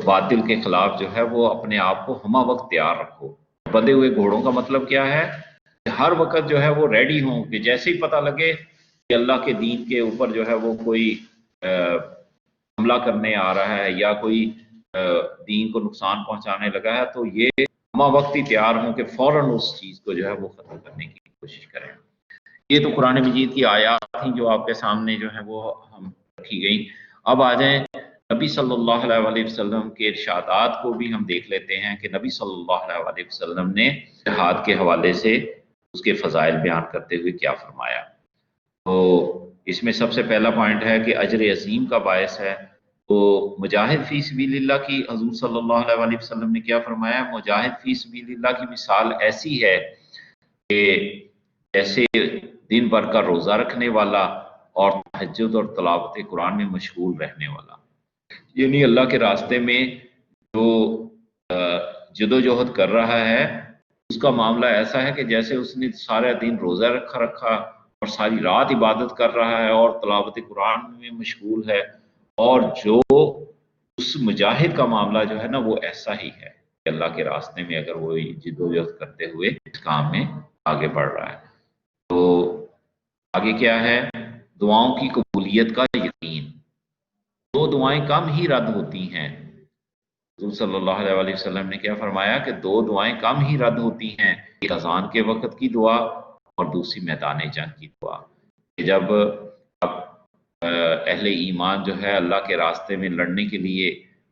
باطل کے خلاف جو ہے وہ اپنے آپ کو ہمہ وقت تیار رکھو۔ بندے ہوئے گھوڑوں کا مطلب کیا ہے کہ ہر وقت جو ہے وہ ریڈی ہوں کہ جیسے ہی پتہ لگے کہ اللہ کے دین کے اوپر جو ہے وہ کوئی حملہ کرنے آ رہا ہے یا کوئی دین کو نقصان پہنچانے لگا ہے تو یہ ہمہ وقت ہی تیار ہوں کہ فوراً اس چیز کو جو ہے وہ ختم کرنے کی کوشش کریں۔ یہ تو قرآن مجید کی آیات تھیں جو آپ کے سامنے جو ہے وہ ہم رکھی گئیں۔ اب آ جائیں نبی صلی اللہ علیہ وسلم کے ارشادات کو بھی ہم دیکھ لیتے ہیں کہ نبی صلی اللہ علیہ وسلم نے جہاد کے حوالے سے اس کے فضائل بیان کرتے ہوئے کیا فرمایا۔ تو اس میں سب سے پہلا پوائنٹ ہے کہ اجر عظیم کا باعث ہے۔ تو مجاہد فی سبیل اللہ کی حضور صلی اللہ علیہ وسلم نے کیا فرمایا، مجاہد فی سبیل اللہ کی مثال ایسی ہے کہ جیسے دن بھر کا روزہ رکھنے والا اور تہجد اور تلاوت قرآن میں مشغول رہنے والا، یعنی اللہ کے راستے میں جو جدوجہد کر رہا ہے اس کا معاملہ ایسا ہے کہ جیسے اس نے سارا دن روزہ رکھا اور ساری رات عبادت کر رہا ہے اور تلاوت قرآن میں مشغول ہے، اور جو اس مجاہد کا معاملہ جو ہے نا وہ ایسا ہی ہے کہ اللہ کے راستے میں اگر وہ جدوجہد کرتے ہوئے اس کام میں آگے بڑھ رہا ہے۔ تو آگے کیا ہے، دعاؤں کی قبولیت کا یقین۔ دو دعائیں کم ہی رد ہوتی ہیں۔ حضور صلی اللہ علیہ وسلم نے کیا فرمایا کہ دو دعائیں کم ہی رد ہوتی ہیں، ایک اذان کے وقت کی دعا اور دوسری میدان جنگ کی دعا۔ جب اہل ایمان جو ہے اللہ کے راستے میں لڑنے کے لیے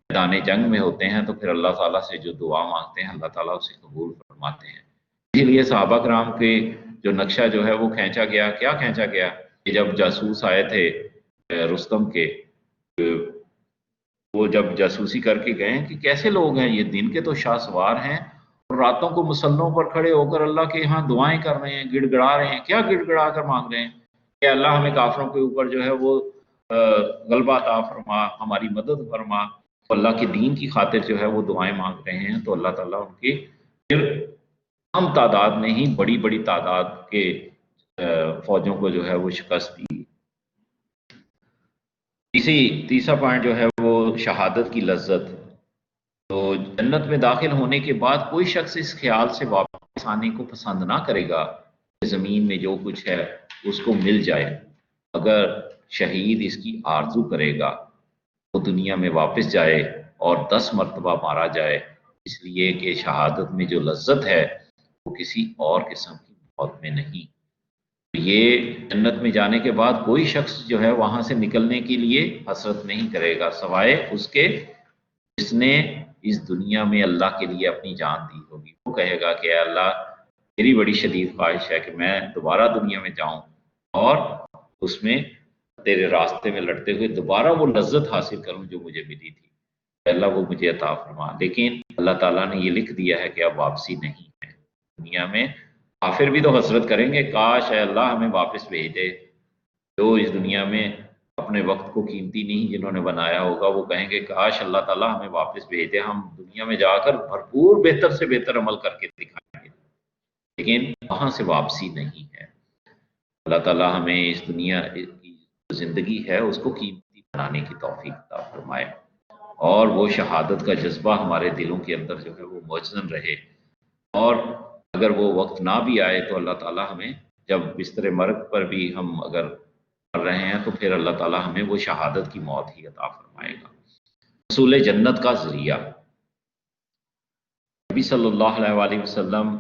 میدان جنگ میں ہوتے ہیں تو پھر اللہ تعالیٰ سے جو دعا مانگتے ہیں اللہ تعالیٰ اسے قبول فرماتے ہیں۔ اسی لیے صحابہ کرام کے جو نقشہ جو ہے وہ کھینچا گیا، کیا کھینچا گیا کہ جب جاسوس آئے تھے رستم کے، وہ جب جاسوسی کر کے گئے کہ کیسے لوگ ہیں یہ، دن کے تو شاہ سوار ہیں اور راتوں کو مسلوں پر کھڑے ہو کر اللہ کے ہاں دعائیں کر رہے ہیں، گڑ گڑا رہے ہیں۔ کیا گڑ گڑا کر مانگ رہے ہیں کہ اللہ ہمیں کافروں کے اوپر جو ہے وہ غلبہ عطا فرما، ہماری مدد فرما۔ اللہ کے دین کی خاطر جو ہے وہ دعائیں مانگ رہے ہیں تو اللہ تعالیٰ ان کے پھر کم تعداد میں ہی بڑی بڑی تعداد کے فوجوں کو جو ہے وہ شکست دی۔ تیسرا پوائنٹ جو ہے وہ شہادت کی لذت۔ تو جنت میں داخل ہونے کے بعد کوئی شخص اس خیال سے واپس آنے کو پسند نہ کرے گا کہ زمین میں جو کچھ ہے اس کو مل جائے، اگر شہید اس کی آرزو کرے گا وہ دنیا میں واپس جائے اور 10 مرتبہ مارا جائے، اس لیے کہ شہادت میں جو لذت ہے وہ کسی اور قسم کی موت میں نہیں۔ یہ جنت میں جانے کے بعد کوئی شخص جو ہے وہاں سے نکلنے کے لیے حسرت نہیں کرے گا سوائے اس کے جس نے اس دنیا میں اللہ کے لیے اپنی جان دی ہوگی۔ وہ کہے گا کہ اے اللہ میری بڑی شدید خواہش ہے کہ میں دوبارہ دنیا میں جاؤں اور اس میں تیرے راستے میں لڑتے ہوئے دوبارہ وہ لذت حاصل کروں جو مجھے ملی تھی۔ اللہ وہ مجھے عطا فرما، لیکن اللہ تعالیٰ نے یہ لکھ دیا ہے کہ اب واپسی نہیں ہے دنیا میں۔ کافر بھی تو حسرت کریں گے، کاش اے اللہ ہمیں واپس بھیج دے۔ جو اس دنیا میں اپنے وقت کو قیمتی نہیں جنہوں نے بنایا ہوگا، وہ کہیں گے کاش اللہ تعالیٰ ہمیں واپس بھیج دے، ہم دنیا میں جا کر بھرپور بہتر سے بہتر عمل کر کے دکھائیں گے، لیکن وہاں سے واپسی نہیں ہے۔ اللہ تعالیٰ ہمیں اس دنیا کی زندگی ہے اس کو قیمتی بنانے کی توفیق عطا فرمائے، اور وہ شہادت کا جذبہ ہمارے دلوں کے اندر جو ہے وہ موجزن رہے، اور اگر وہ وقت نہ بھی آئے تو اللہ تعالیٰ ہمیں جب بستر مرگ پر بھی ہم اگر کر رہے ہیں تو پھر اللہ تعالیٰ ہمیں وہ شہادت کی موت ہی عطا فرمائے گا۔ حصول جنت کا ذریعہ، نبی صلی اللہ علیہ وآلہ وسلم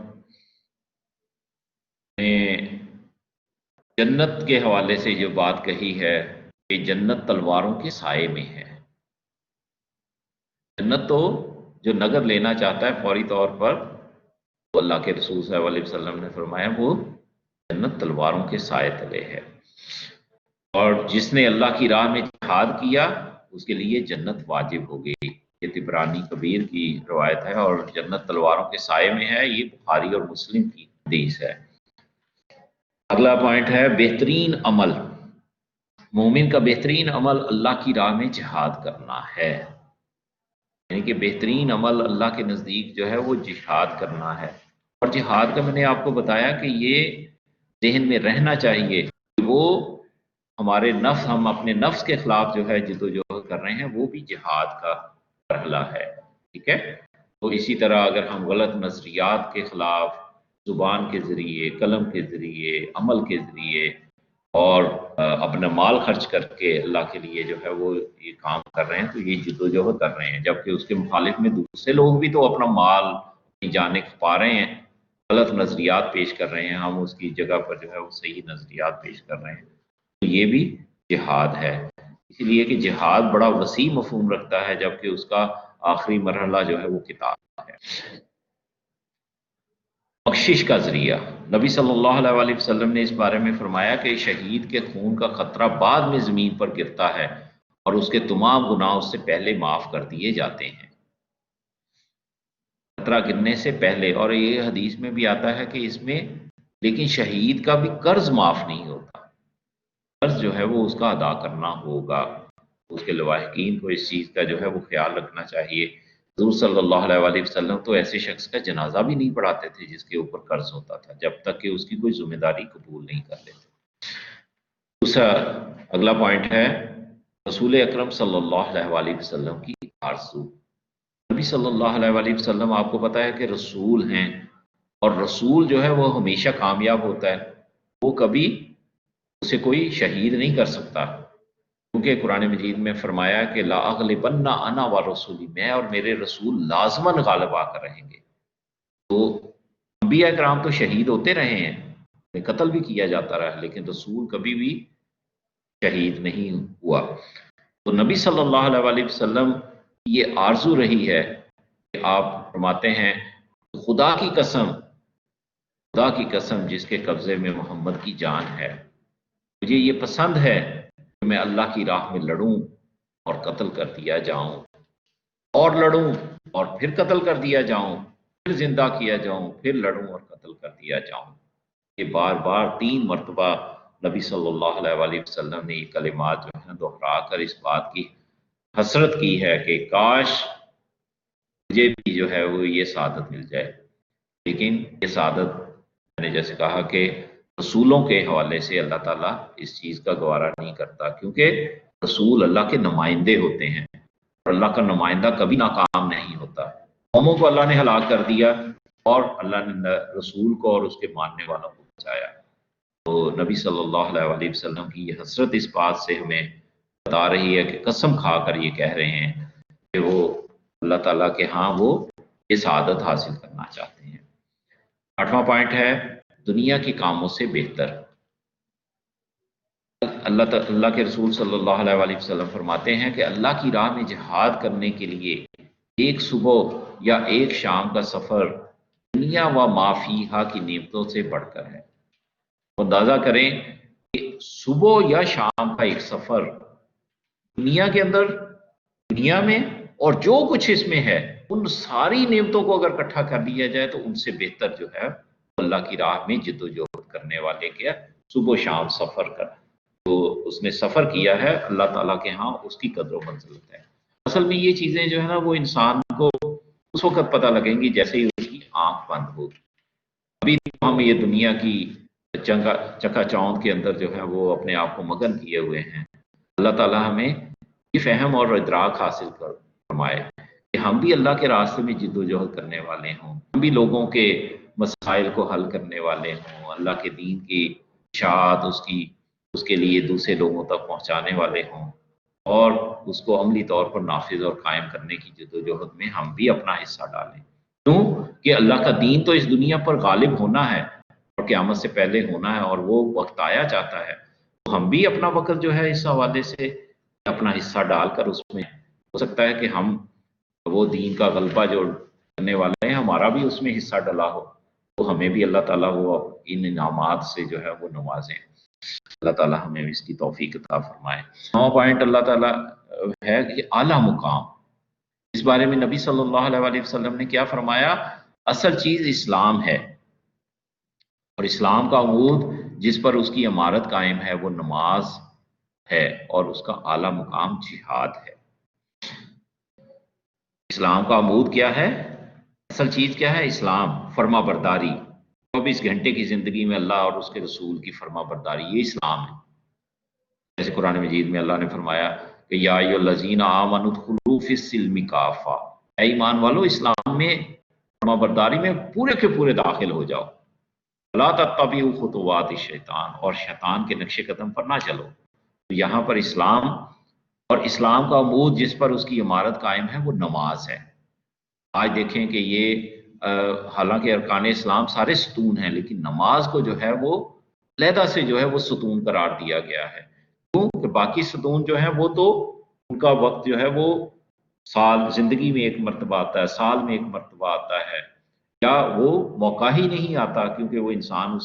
نے جنت کے حوالے سے جو بات کہی ہے کہ جنت تلواروں کے سائے میں ہے۔ جنت تو جو نگر لینا چاہتا ہے فوری طور پر، تو اللہ کے رسول صلی اللہ علیہ وسلم نے فرمایا وہ جنت تلواروں کے سائے تلے ہے، اور جس نے اللہ کی راہ میں جہاد کیا اس کے لیے جنت واجب ہو گئی۔ یہ طبرانی کبیر کی روایت ہے، اور جنت تلواروں کے سائے میں ہے، یہ بخاری اور مسلم کی حدیث ہے۔ اگلا پوائنٹ ہے بہترین عمل۔ مومن کا بہترین عمل اللہ کی راہ میں جہاد کرنا ہے، یعنی کہ بہترین عمل اللہ کے نزدیک جو ہے وہ جہاد کرنا ہے۔ اور جہاد کا میں نے آپ کو بتایا کہ یہ ذہن میں رہنا چاہیے کہ وہ ہمارے نفس، ہم اپنے نفس کے خلاف جو ہے جدوجہد کر رہے ہیں، وہ بھی جہاد کا مرحلہ ہے، ٹھیک ہے۔ تو اسی طرح اگر ہم غلط نظریات کے خلاف زبان کے ذریعے، قلم کے ذریعے، عمل کے ذریعے اور اپنا مال خرچ کر کے اللہ کے لیے جو ہے وہ یہ کام کر رہے ہیں، تو یہ جدوجہد کر رہے ہیں، جبکہ اس کے مخالف میں دوسرے لوگ بھی تو اپنا مال، اپنی جانیں کھپا رہے ہیں، غلط نظریات پیش کر رہے ہیں، ہم اس کی جگہ پر جو ہے وہ صحیح نظریات پیش کر رہے ہیں، تو یہ بھی جہاد ہے۔ اس لیے کہ جہاد بڑا وسیع مفہوم رکھتا ہے، جبکہ اس کا آخری مرحلہ جو ہے وہ کتاب ہے۔ بخشش کا ذریعہ، نبی صلی اللہ علیہ وآلہ وسلم نے اس بارے میں فرمایا کہ شہید کے خون کا قطرہ بعد میں زمین پر گرتا ہے اور اس کے تمام گناہ اس سے پہلے معاف کر دیے جاتے ہیں، قطرہ گرنے سے پہلے۔ اور یہ حدیث میں بھی آتا ہے کہ اس میں لیکن شہید کا بھی قرض معاف نہیں ہوتا، قرض جو ہے وہ اس کا ادا کرنا ہوگا۔ اس کے لواحقین کو اس چیز کا جو ہے وہ خیال رکھنا چاہیے۔ حضور صلی اللہ علیہ وآلہ وسلم تو ایسے شخص کا جنازہ بھی نہیں پڑھاتے تھے جس کے اوپر قرض ہوتا تھا، جب تک کہ اس کی کوئی ذمہ داری قبول نہیں کر لیتے۔ دوسرا اگلا پوائنٹ ہے رسول اکرم صلی اللہ علیہ وآلہ وسلم کی آرزو۔ نبی صلی اللہ علیہ وآلہ وسلم آپ کو پتا ہے کہ رسول ہیں، اور رسول جو ہے وہ ہمیشہ کامیاب ہوتا ہے، وہ کبھی اسے کوئی شہید نہیں کر سکتا، کیونکہ قرآن مجید میں فرمایا کہ لا اغلبن انا ورسولی، میں اور میرے رسول لازماً غالب آ کر رہیں گے۔ تو انبیاء کرام تو شہید ہوتے رہے ہیں، قتل بھی کیا جاتا رہا، لیکن رسول کبھی بھی شہید نہیں ہوا۔ تو نبی صلی اللہ علیہ وآلہ وسلم کی یہ آرزو رہی ہے کہ آپ فرماتے ہیں خدا کی قسم، خدا کی قسم جس کے قبضے میں محمد کی جان ہے، مجھے یہ پسند ہے کہ میں اللہ کی راہ میں لڑوں اور قتل کر دیا جاؤں، اور لڑوں اور پھر قتل کر دیا جاؤں، پھر زندہ کیا جاؤں، پھر لڑوں اور قتل کر دیا جاؤں۔ یہ بار بار 3 مرتبہ نبی صلی اللہ علیہ وآلہ وسلم نے یہ کلمات جو ہیں دہرا کر اس بات کی حسرت کی ہے کہ کاش مجھے بھی جو ہے وہ یہ سعادت مل جائے، لیکن یہ سعادت میں نے جیسے کہا کہ رسولوں کے حوالے سے اللہ تعالیٰ اس چیز کا گوارا نہیں کرتا، کیونکہ رسول اللہ کے نمائندے ہوتے ہیں، اور اللہ کا نمائندہ کبھی ناکام نہیں ہوتا۔ قوموں کو اللہ نے ہلاک کر دیا اور اللہ نے رسول کو اور اس کے ماننے والوں کو بچایا۔ تو نبی صلی اللہ علیہ وآلہ وسلم کی یہ حسرت اس بات سے ہمیں بتا رہی ہے کہ قسم کھا کر یہ کہہ رہے ہیں کہ وہ اللہ تعالیٰ کے ہاں وہ یہ سعادت حاصل کرنا چاہتے ہیں۔ 8واں پوائنٹ ہے دنیا کے کاموں سے بہتر۔ اللہ کے رسول صلی اللہ علیہ وآلہ وسلم فرماتے ہیں کہ اللہ کی راہ میں جہاد کرنے کے لیے ایک صبح یا ایک شام کا سفر دنیا و ما فیہا کی نعمتوں سے بڑھ کر ہے۔ اندازہ کریں کہ صبح یا شام کا ایک سفر دنیا کے اندر، دنیا میں اور جو کچھ اس میں ہے ان ساری نعمتوں کو اگر اکٹھا کر لیا جائے تو ان سے بہتر جو ہے اللہ کی راہ میں جد و جہد کرنے والے کے صبح و شام سفر کر تو اس نے سفر کیا ہے اللہ تعالیٰ کے ہاں اس کی قدر و منزلت ہے۔ اصل میں یہ چیزیں جو ہے نا وہ انسان کو اس وقت پتہ لگیں گی جیسے ہی اس کی آنکھ بند ہوگی۔ ابھی تو ہم یہ دنیا کی چکا چوند کے اندر جو ہے وہ اپنے آپ کو مگن کیے ہوئے ہیں۔ اللہ تعالیٰ ہمیں یہ فہم اور ادراک حاصل کر فرمائے کہ ہم بھی اللہ کے راستے میں جد و جہد کرنے والے ہوں، ہم بھی لوگوں کے مسائل کو حل کرنے والے ہوں، اللہ کے دین کی اشاعت اس کے لیے دوسرے لوگوں تک پہنچانے والے ہوں، اور اس کو عملی طور پر نافذ اور قائم کرنے کی جد و جہد میں ہم بھی اپنا حصہ ڈالیں۔ کیوں کہ اللہ کا دین تو اس دنیا پر غالب ہونا ہے اور قیامت سے پہلے ہونا ہے، اور وہ وقت آیا جاتا ہے، تو ہم بھی اپنا وقت جو ہے اس حوالے سے اپنا حصہ ڈال کر اس میں ہو سکتا ہے کہ ہم وہ دین کا غلبہ جو کرنے والے ہیں ہمارا بھی اس میں حصہ ڈلا ہو، تو ہمیں بھی اللہ تعالیٰ وہ ان انعامات سے جو ہے وہ نوازیں۔ اللہ تعالیٰ ہمیں اس کی توفیق عطا فرمائے۔ 9 پوائنٹ اللہ تعالیٰ ہے کہ اعلیٰ مقام، اس بارے میں نبی صلی اللہ علیہ وسلم نے کیا فرمایا؟ اصل چیز اسلام ہے، اور اسلام کا عمود جس پر اس کی عمارت قائم ہے وہ نماز ہے، اور اس کا اعلیٰ مقام جہاد ہے۔ اسلام کا عمود کیا ہے؟ اصل چیز کیا ہے؟ اسلام، فرما برداری، 24 گھنٹے کی زندگی میں اللہ اور اس کے رسول کی فرما برداری، یہ اسلام ہے۔ جیسے قرآن مجید میں اللہ نے فرمایا کہ یا ایھا الذین آمنوا ادخلوا فی السلم کافہ، اے ایمان والو اسلام میں فرما برداری میں پورے کے پورے داخل ہو جاؤ۔ لا تتبعوا خطوات الشیطان، اور شیطان کے نقش قدم پر نہ چلو۔ تو یہاں پر اسلام اور اسلام کا عمود جس پر اس کی عمارت قائم ہے وہ نماز ہے۔ آج دیکھیں کہ یہ حالانکہ ارکان اسلام سارے ستون ہیں، لیکن نماز کو جو ہے وہ علیحدہ سے جو ہے وہ ستون قرار دیا گیا ہے، کیونکہ باقی ستون جو ہیں وہ تو ان کا وقت جو ہے وہ سال زندگی میں ایک مرتبہ آتا ہے، سال میں ایک مرتبہ آتا ہے، یا وہ موقع ہی نہیں آتا کیونکہ وہ انسان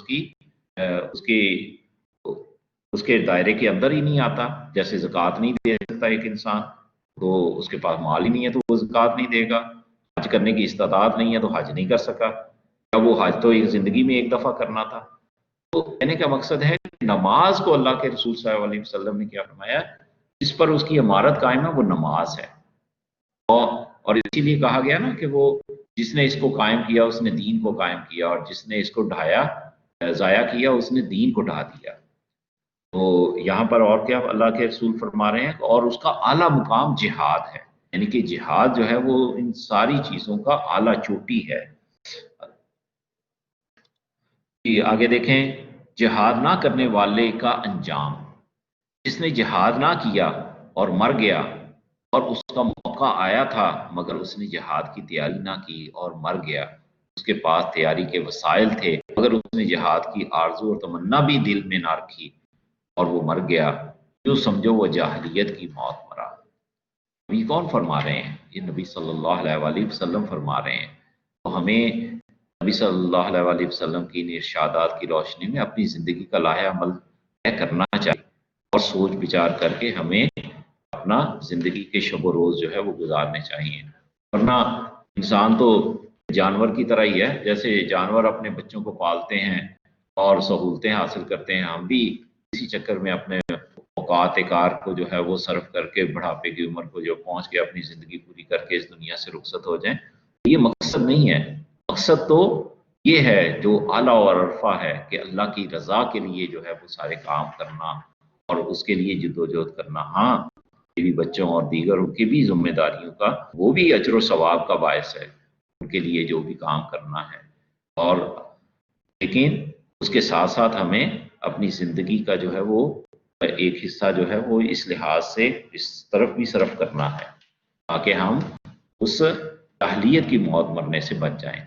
اس کے دائرے کے اندر ہی نہیں آتا۔ جیسے زکوٰۃ نہیں دے سکتا ایک انسان، تو اس کے پاس مال ہی نہیں ہے تو وہ زکوٰۃ نہیں دے گا۔ حج کرنے کی استطاعت نہیں ہے تو حج نہیں کر سکا، یا وہ حج تو ایک زندگی میں ایک دفعہ کرنا تھا۔ تو کہنے کا مقصد ہے کہ نماز کو اللہ کے رسول صلی اللہ علیہ وسلم نے کیا فرمایا؟ جس پر اس کی عمارت قائم ہے وہ نماز ہے، اور اسی لیے کہا گیا نا کہ وہ جس نے اس کو قائم کیا اس نے دین کو قائم کیا، اور جس نے اس کو ڈھایا ضائع کیا اس نے دین کو ڈھا دیا۔ تو یہاں پر اور کیا اللہ کے رسول فرما رہے ہیں؟ اور اس کا اعلیٰ مقام جہاد ہے، یعنی کہ جہاد جو ہے وہ ان ساری چیزوں کا اعلیٰ چوٹی ہے۔ آگے دیکھیں، جہاد نہ کرنے والے کا انجام، جس نے جہاد نہ کیا اور مر گیا، اور اس کا موقع آیا تھا مگر اس نے جہاد کی تیاری نہ کی اور مر گیا، اس کے پاس تیاری کے وسائل تھے مگر اس نے جہاد کی آرزو اور تمنا بھی دل میں نہ رکھی اور وہ مر گیا، جو سمجھو وہ جاہلیت کی موت مرا۔ یہ کون فرما رہے ہیں؟ یہ نبی صلی اللہ علیہ وسلم فرما رہے ہیں۔ تو ہمیں نبی صلی اللہ علیہ وسلم کی ان ارشادات کی روشنی میں اپنی زندگی کا لاہے عمل طے کرنا چاہیے، اور سوچ بچار کر کے ہمیں اپنا زندگی کے شب و روز جو ہے وہ گزارنے چاہیے۔ ورنہ انسان تو جانور کی طرح ہی ہے، جیسے جانور اپنے بچوں کو پالتے ہیں اور سہولتیں حاصل کرتے ہیں، ہم بھی اسی چکر میں اپنے اوقات کار کو جو ہے وہ صرف کر کے بڑھاپے کی عمر کو جو پہنچ کے اپنی زندگی پوری کر کے اس دنیا سے رخصت ہو جائیں۔ یہ مقصد نہیں ہے، مقصد تو یہ ہے جو اعلیٰ اور عرفہ ہے کہ اللہ کی رضا کے لیے جو ہے وہ سارے کام کرنا اور اس کے لیے جد و جہد کرنا۔ ہاں بھی بچوں اور دیگر ان کی بھی ذمہ داریوں کا وہ بھی اجر و ثواب کا باعث ہے، ان کے لیے جو بھی کام کرنا ہے، اور لیکن اس کے ساتھ ساتھ ہمیں اپنی زندگی کا جو ہے وہ ایک حصہ جو ہے وہ اس لحاظ سے اس طرف بھی صرف کرنا ہے تاکہ ہم اس جاہلیت کی موت مرنے سے بچ جائیں۔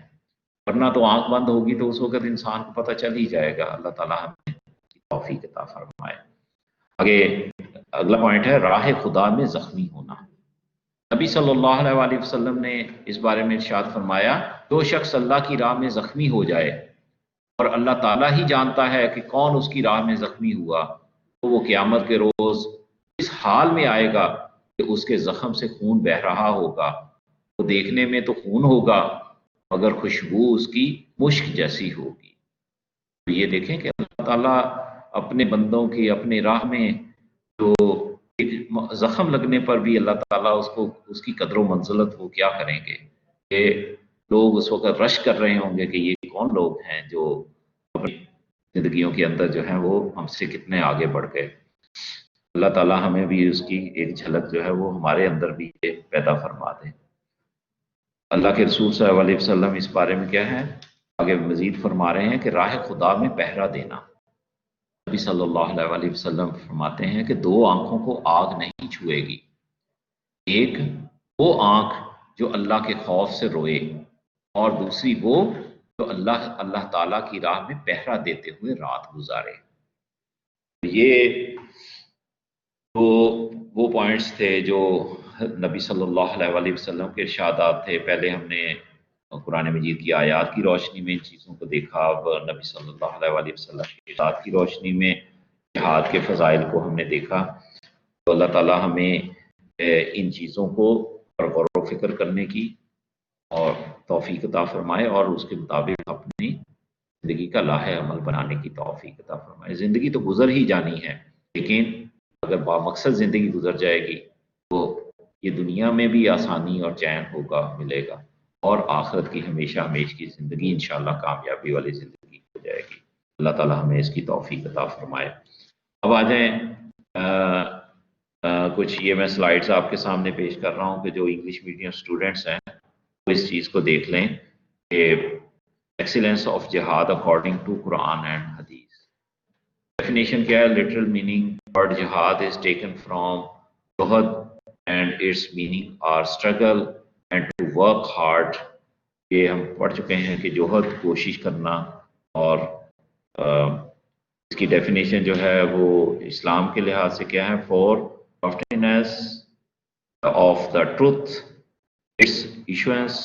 ورنہ تو آنکھ بند ہوگی تو اس وقت انسان کو پتہ چل ہی جائے گا۔ اللہ تعالیٰ ہمیں توفیق عطا فرمائے۔ آگے اگلا پوائنٹ ہے راہ خدا میں زخمی ہونا۔ نبی صلی اللہ علیہ وسلم نے اس بارے میں ارشاد فرمایا، جو شخص اللہ کی راہ میں زخمی ہو جائے اور اللہ تعالیٰ ہی جانتا ہے کہ کون اس کی راہ میں زخمی ہوا، تو وہ قیامت کے روز اس حال میں آئے گا کہ اس کے زخم سے خون بہ رہا ہوگا، وہ دیکھنے میں تو خون ہوگا مگر خوشبو اس کی مشک جیسی ہوگی۔ تو یہ دیکھیں کہ اللہ تعالیٰ اپنے بندوں کی اپنی راہ میں جو ایک زخم لگنے پر بھی اللہ تعالیٰ اس کی قدر و منزلت وہ کیا کریں گے کہ لوگ اس وقت رش کر رہے ہوں گے کہ یہ کون لوگ ہیں جو اپنی زندگیوں کے اندر جو ہیں وہ ہم سے کتنے آگے بڑھ گئے۔ اللہ تعالیٰ ہمیں بھی اس کی ایک جھلک جو ہے وہ ہمارے اندر بھی پیدا فرما دے۔ اللہ کے رسول صلی اللہ علیہ وسلم اس بارے میں کیا ہے، آگے مزید فرما رہے ہیں کہ راہ خدا میں پہرا دینا۔ نبی صلی اللہ علیہ وسلم فرماتے ہیں کہ دو آنکھوں کو آگ نہیں چھوئے گی، ایک وہ آنکھ جو اللہ کے خوف سے روئے اور دوسری وہ جو اللہ تعالیٰ کی راہ میں پہرا دیتے ہوئے رات گزارے۔ یہ وہ پوائنٹس تھے جو نبی صلی اللہ علیہ وسلم کے ارشادات تھے۔ پہلے ہم نے قرآن مجید کی آیات کی روشنی میں ان چیزوں کو دیکھا، اب نبی صلی اللہ علیہ وسلم کی ارشاد کی روشنی میں جہاد کے فضائل کو ہم نے دیکھا۔ تو اللہ تعالیٰ ہمیں ان چیزوں کو پر غور و فکر کرنے کی اور توفیق عطا فرمائے اور اس کے مطابق اپنی زندگی کا لاہ عمل بنانے کی توفیق عطا فرمائے۔ زندگی تو گزر ہی جانی ہے، لیکن اگر با مقصد زندگی گزر جائے گی تو یہ دنیا میں بھی آسانی اور چین ہوگا، ملے گا، اور آخرت کی ہمیشہ ہمیشہ کی زندگی انشاءاللہ کامیابی والی زندگی ہو جائے گی۔ اللہ تعالیٰ ہمیں اس کی توفیق عطا فرمائے۔ اب آ جائیں کچھ یہ میں سلائیڈز آپ کے سامنے پیش کر رہا ہوں کہ جو انگلش میڈیم اسٹوڈنٹس ہیں وہ اس چیز کو دیکھ لیں کہ excellence of jihad according to Quran and Hadith. Definition کیا ہے؟ Literal meaning word jihad is taken from juhd and its meaning are struggle and to work hard. یہ ہم پڑھ چکے ہیں کہ جوہد کوشش کرنا، اور اس کی ڈیفینیشن جو ہے وہ اسلام کے لحاظ سے کیا ہے؟ For loftiness of the truth, its issuance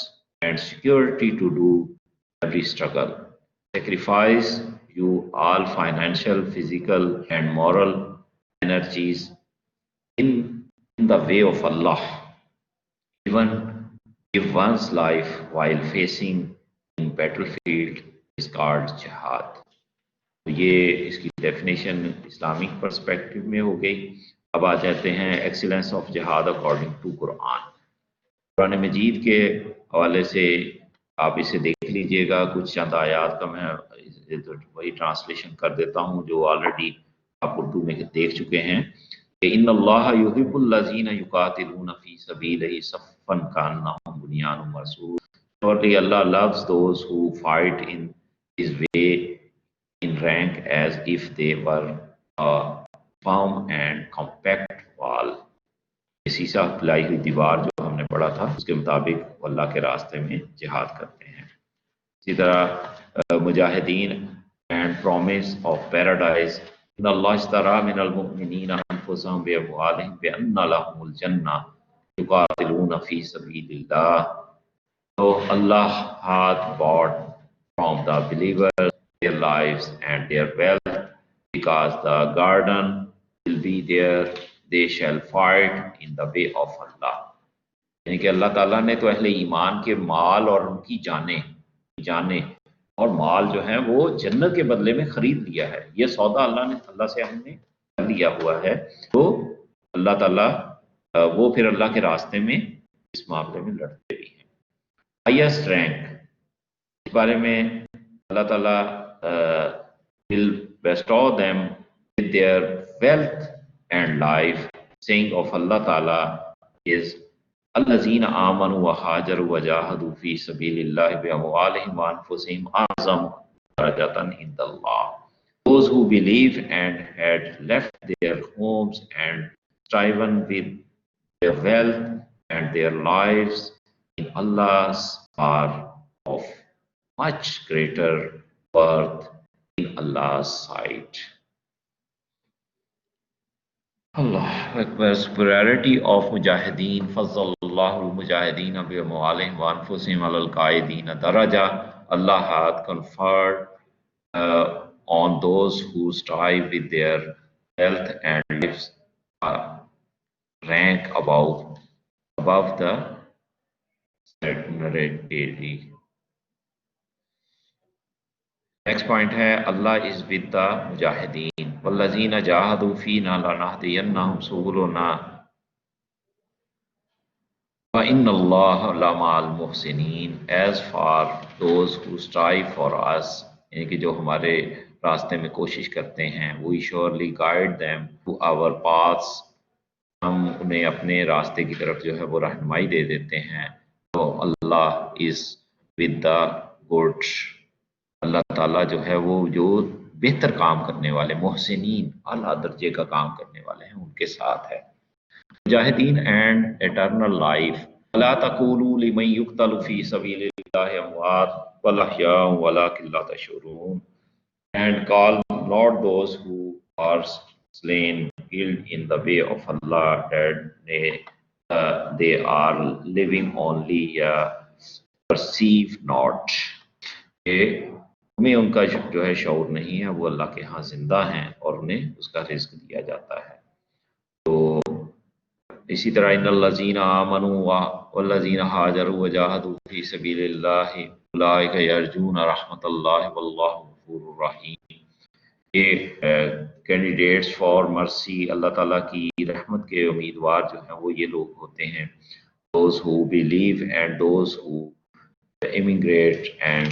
and security to do every struggle. Sacrifice you all financial, physical and moral energies in the way of Allah. Even give one's life while facing in battlefield is called jihad. تو یہ اس کی definition Islamic perspective میں ہو گئی۔ اب آ جاتے ہیں excellence of jihad according to قرآن۔ قرآن مجید کے حوالے سے آپ اسے دیکھ لیجئے گا، کچھ چند آیات کا میں وہی ٹرانسلیشن کر دیتا ہوں جو آلریڈی آپ اردو میں دیکھ چکے ہیں کہ ان اللہ یحب الذین یقاتلون فی سبیلہ صفا کانہم بنیان مرصوص۔ Surely Allah loves those who fight in His way in rank as if they were a firm and compact wall۔ یہ سیسا پلائی ہوئی دیوار جو ہم نے پڑھا تھا اس کے مطابق اللہ کے راستے میں جہاد کرتے ہیں۔ اسی طرح مجاہدین اینڈ پرومس آف پیراڈائز، ان اللہ اشترى من المؤمنین انفسهم باموالهم بان لهم الجنہ یقاتلون فی سبیل اللہ۔ So Allah hath bought from the believers their lives and their wealth, because the garden will be there, they shall fight in the way of Allah۔ یعنی کہ اللہ تعالیٰ نے تو اہل ایمان کے مال اور ان کی جانیں اور مال جو ہیں وہ جنت کے بدلے میں خرید لیا ہے۔ یہ سودا اللہ سے ہم نے کر لیا ہوا ہے۔ تو اللہ تعالیٰ وہ پھر اللہ کے راستے میں اس معاملے میں لڑتے بھی ہیں۔ ہائیسٹ رینک، اس بارے میں اللہ تعالیٰ will bestow them with their wealth and life. Saying of Allah Ta'ala is الذین آمنوا وہاجروا وجاہدوا فی سبیل اللہ باموالہم وانفسہم اعظم درجۃ عند اللہ۔ Those who believe and had left their homes and striven with their wealth and their lives in Allah's are of much greater worth in Allah's sight۔ Allah Akbar. superiority of مجاہدین، فضل اللہ المجاہدین باموالہم وانفسہم علی القاعدین درجہ۔ Allah hath conferred on those who strive with their wealth and lives rank above the sedentary. Next point ہے اللہ is with the مجاہدین والذین جاہدوا فینا لنہدینہم سبلنا وَإِنَّ اللَّهَ لَمَعَ الْمُحْسِنِينَ. As for those who strive for us, یعنی کہ جو ہمارے راستے میں کوشش کرتے ہیں, we surely guide them to our paths. ہم انہیں اپنے راستے کی طرف جو ہے وہ رہنمائی دے دیتے ہیں. تو اللہ is with the good. اللہ تعالیٰ جو ہے وہ جو بہتر کام کرنے والے, محسنین, اعلیٰ درجے کا کام کرنے والے ہیں, ان کے ساتھ ہے. مجاہدین اینڈ ایٹرنل لائف. وَلَا تَقُولُوا لِمَن يُقْتَلُ فِي سَبِيلِ اللَّهِ أَمْوَاتٌ بَلْ أَحْيَاءٌ وَلَٰكِن لَّا تَشْعُرُونَ. And call not those who are slain, killed in the way of Allah, that they are living only, perceive not. کہ ہمیں ان کا جو ہے شعور نہیں ہے, وہ اللہ کے ہاں زندہ ہیں اور انہیں اس کا رزق دیا جاتا ہے. تو اسی طرح ان الذین آمنوا والذین ہاجروا وجاہدوا فی سبیل اللہ اولئک یرجون رحمت اللہ واللہ غفور رحیم. یہ کینڈیڈیٹس فار مرسی, اللہ تعالیٰ کی رحمت کے امیدوار جو ہیں وہ یہ لوگ ہوتے ہیں. Those who believe and those who immigrate and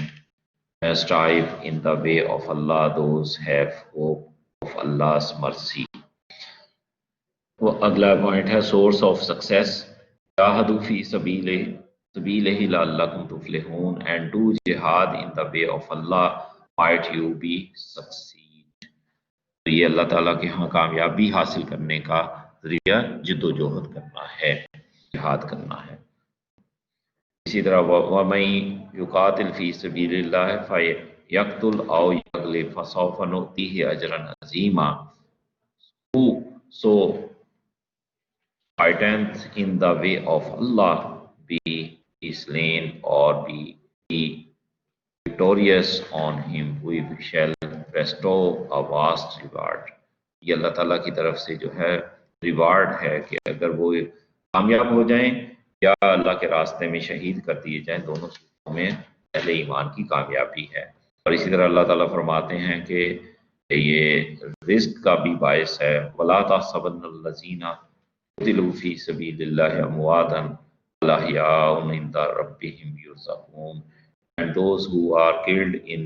strive in the way of Allah, those have hope of Allah's mercy. وہ اگلا پوائنٹ ہے سورس آف سکسیس. جاہدوا فی سبیلہ لعلکم تفلحون. And do jihad in the way of Allah might you be succeed. تو یہ اللہ تعالیٰ کے ہاں کامیابی حاصل کرنے کا ذریعہ جد و جہد کرنا ہے, جہاد کرنا ہے. اسی طرح وَمَن يُقَاتِلْ فِي سَبِيلِ اللَّهِ فَيَقْتُلْ أَوْ يَغْلِبْ فَسَوْفَ نُؤْتِيهِ أَجْرًا عَظِيمًا. So fighteth in the way of Allah, be slain or be victorious on him, we shall bestow a vast reward. یہ اللہ تعالیٰ کی طرف سے جو ہے ریوارڈ ہے کہ اگر وہ کامیاب ہو جائیں یا اللہ کے راستے میں شہید کر دیے جائیں, دونوں صورتوں میں اہل ایمان کی کامیابی ہے. اور اسی طرح اللہ تعالیٰ فرماتے ہیں کہ یہ رزق کا بھی باعث ہے. وَلَا تَحْسَبَنَّ الَّذِينَ قُتِلُوا فِي سَبِيلِ اللَّهِ أَمْوَاتًا بَلْ أَحْيَاءٌ عِندَ رَبِّهِمْ يُرْزَقُونَ. And those who are killed in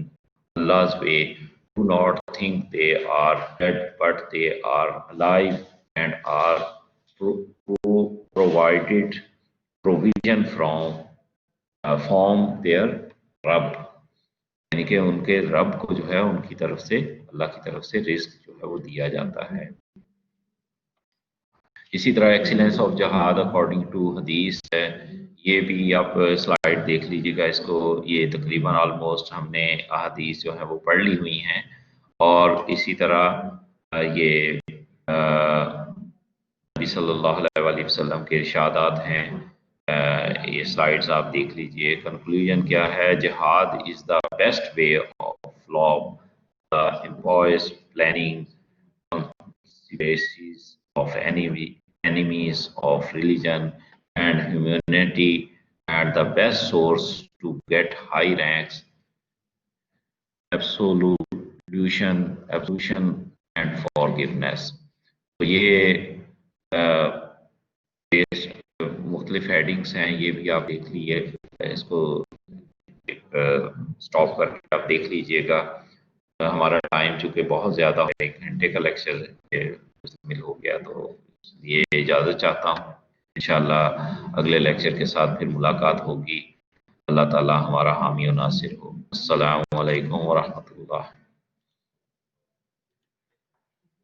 Allah's way, do not think they are dead, but they are alive and are provided provision from their رب. یعنی کہ ان کے رب کو جو ہے ان کی طرف سے, اللہ کی طرف سے رزق جو ہے وہ دیا جاتا ہے. اسی طرح excellence of jihad according to حدیث ہے. یہ بھی آپ سلائیڈ دیکھ لیجیے گا اس کو. یہ تقریباً آلموسٹ ہم نے احادیث جو ہے وہ پڑھ لی ہوئی ہیں. اور اسی طرح یہ نبی صلی اللہ علیہ وسلم کے ارشادات ہیں. یہ سلائیڈز آپ دیکھ لیجئے. کنکلوژن کیا ہے؟ Jihad is the best way of لاو the impose planning conspiracies of enemies of religion and humanity, and the best source to get high ranks, absolution and forgiveness. تو یہ مختلف ہیڈنگس ہیں, یہ بھی آپ دیکھ لیجیے. اس کو سٹاپ کر کے آپ دیکھ لیجئے گا. ہمارا ٹائم چونکہ بہت زیادہ ہے, 1 گھنٹے کا لیکچر مل ہو گیا, تو یہ اجازت چاہتا ہوں. انشاءاللہ اگلے لیکچر کے ساتھ پھر ملاقات ہوگی. اللہ تعالی ہمارا حامی و ناصر ہو. السلام علیکم ورحمۃ اللہ.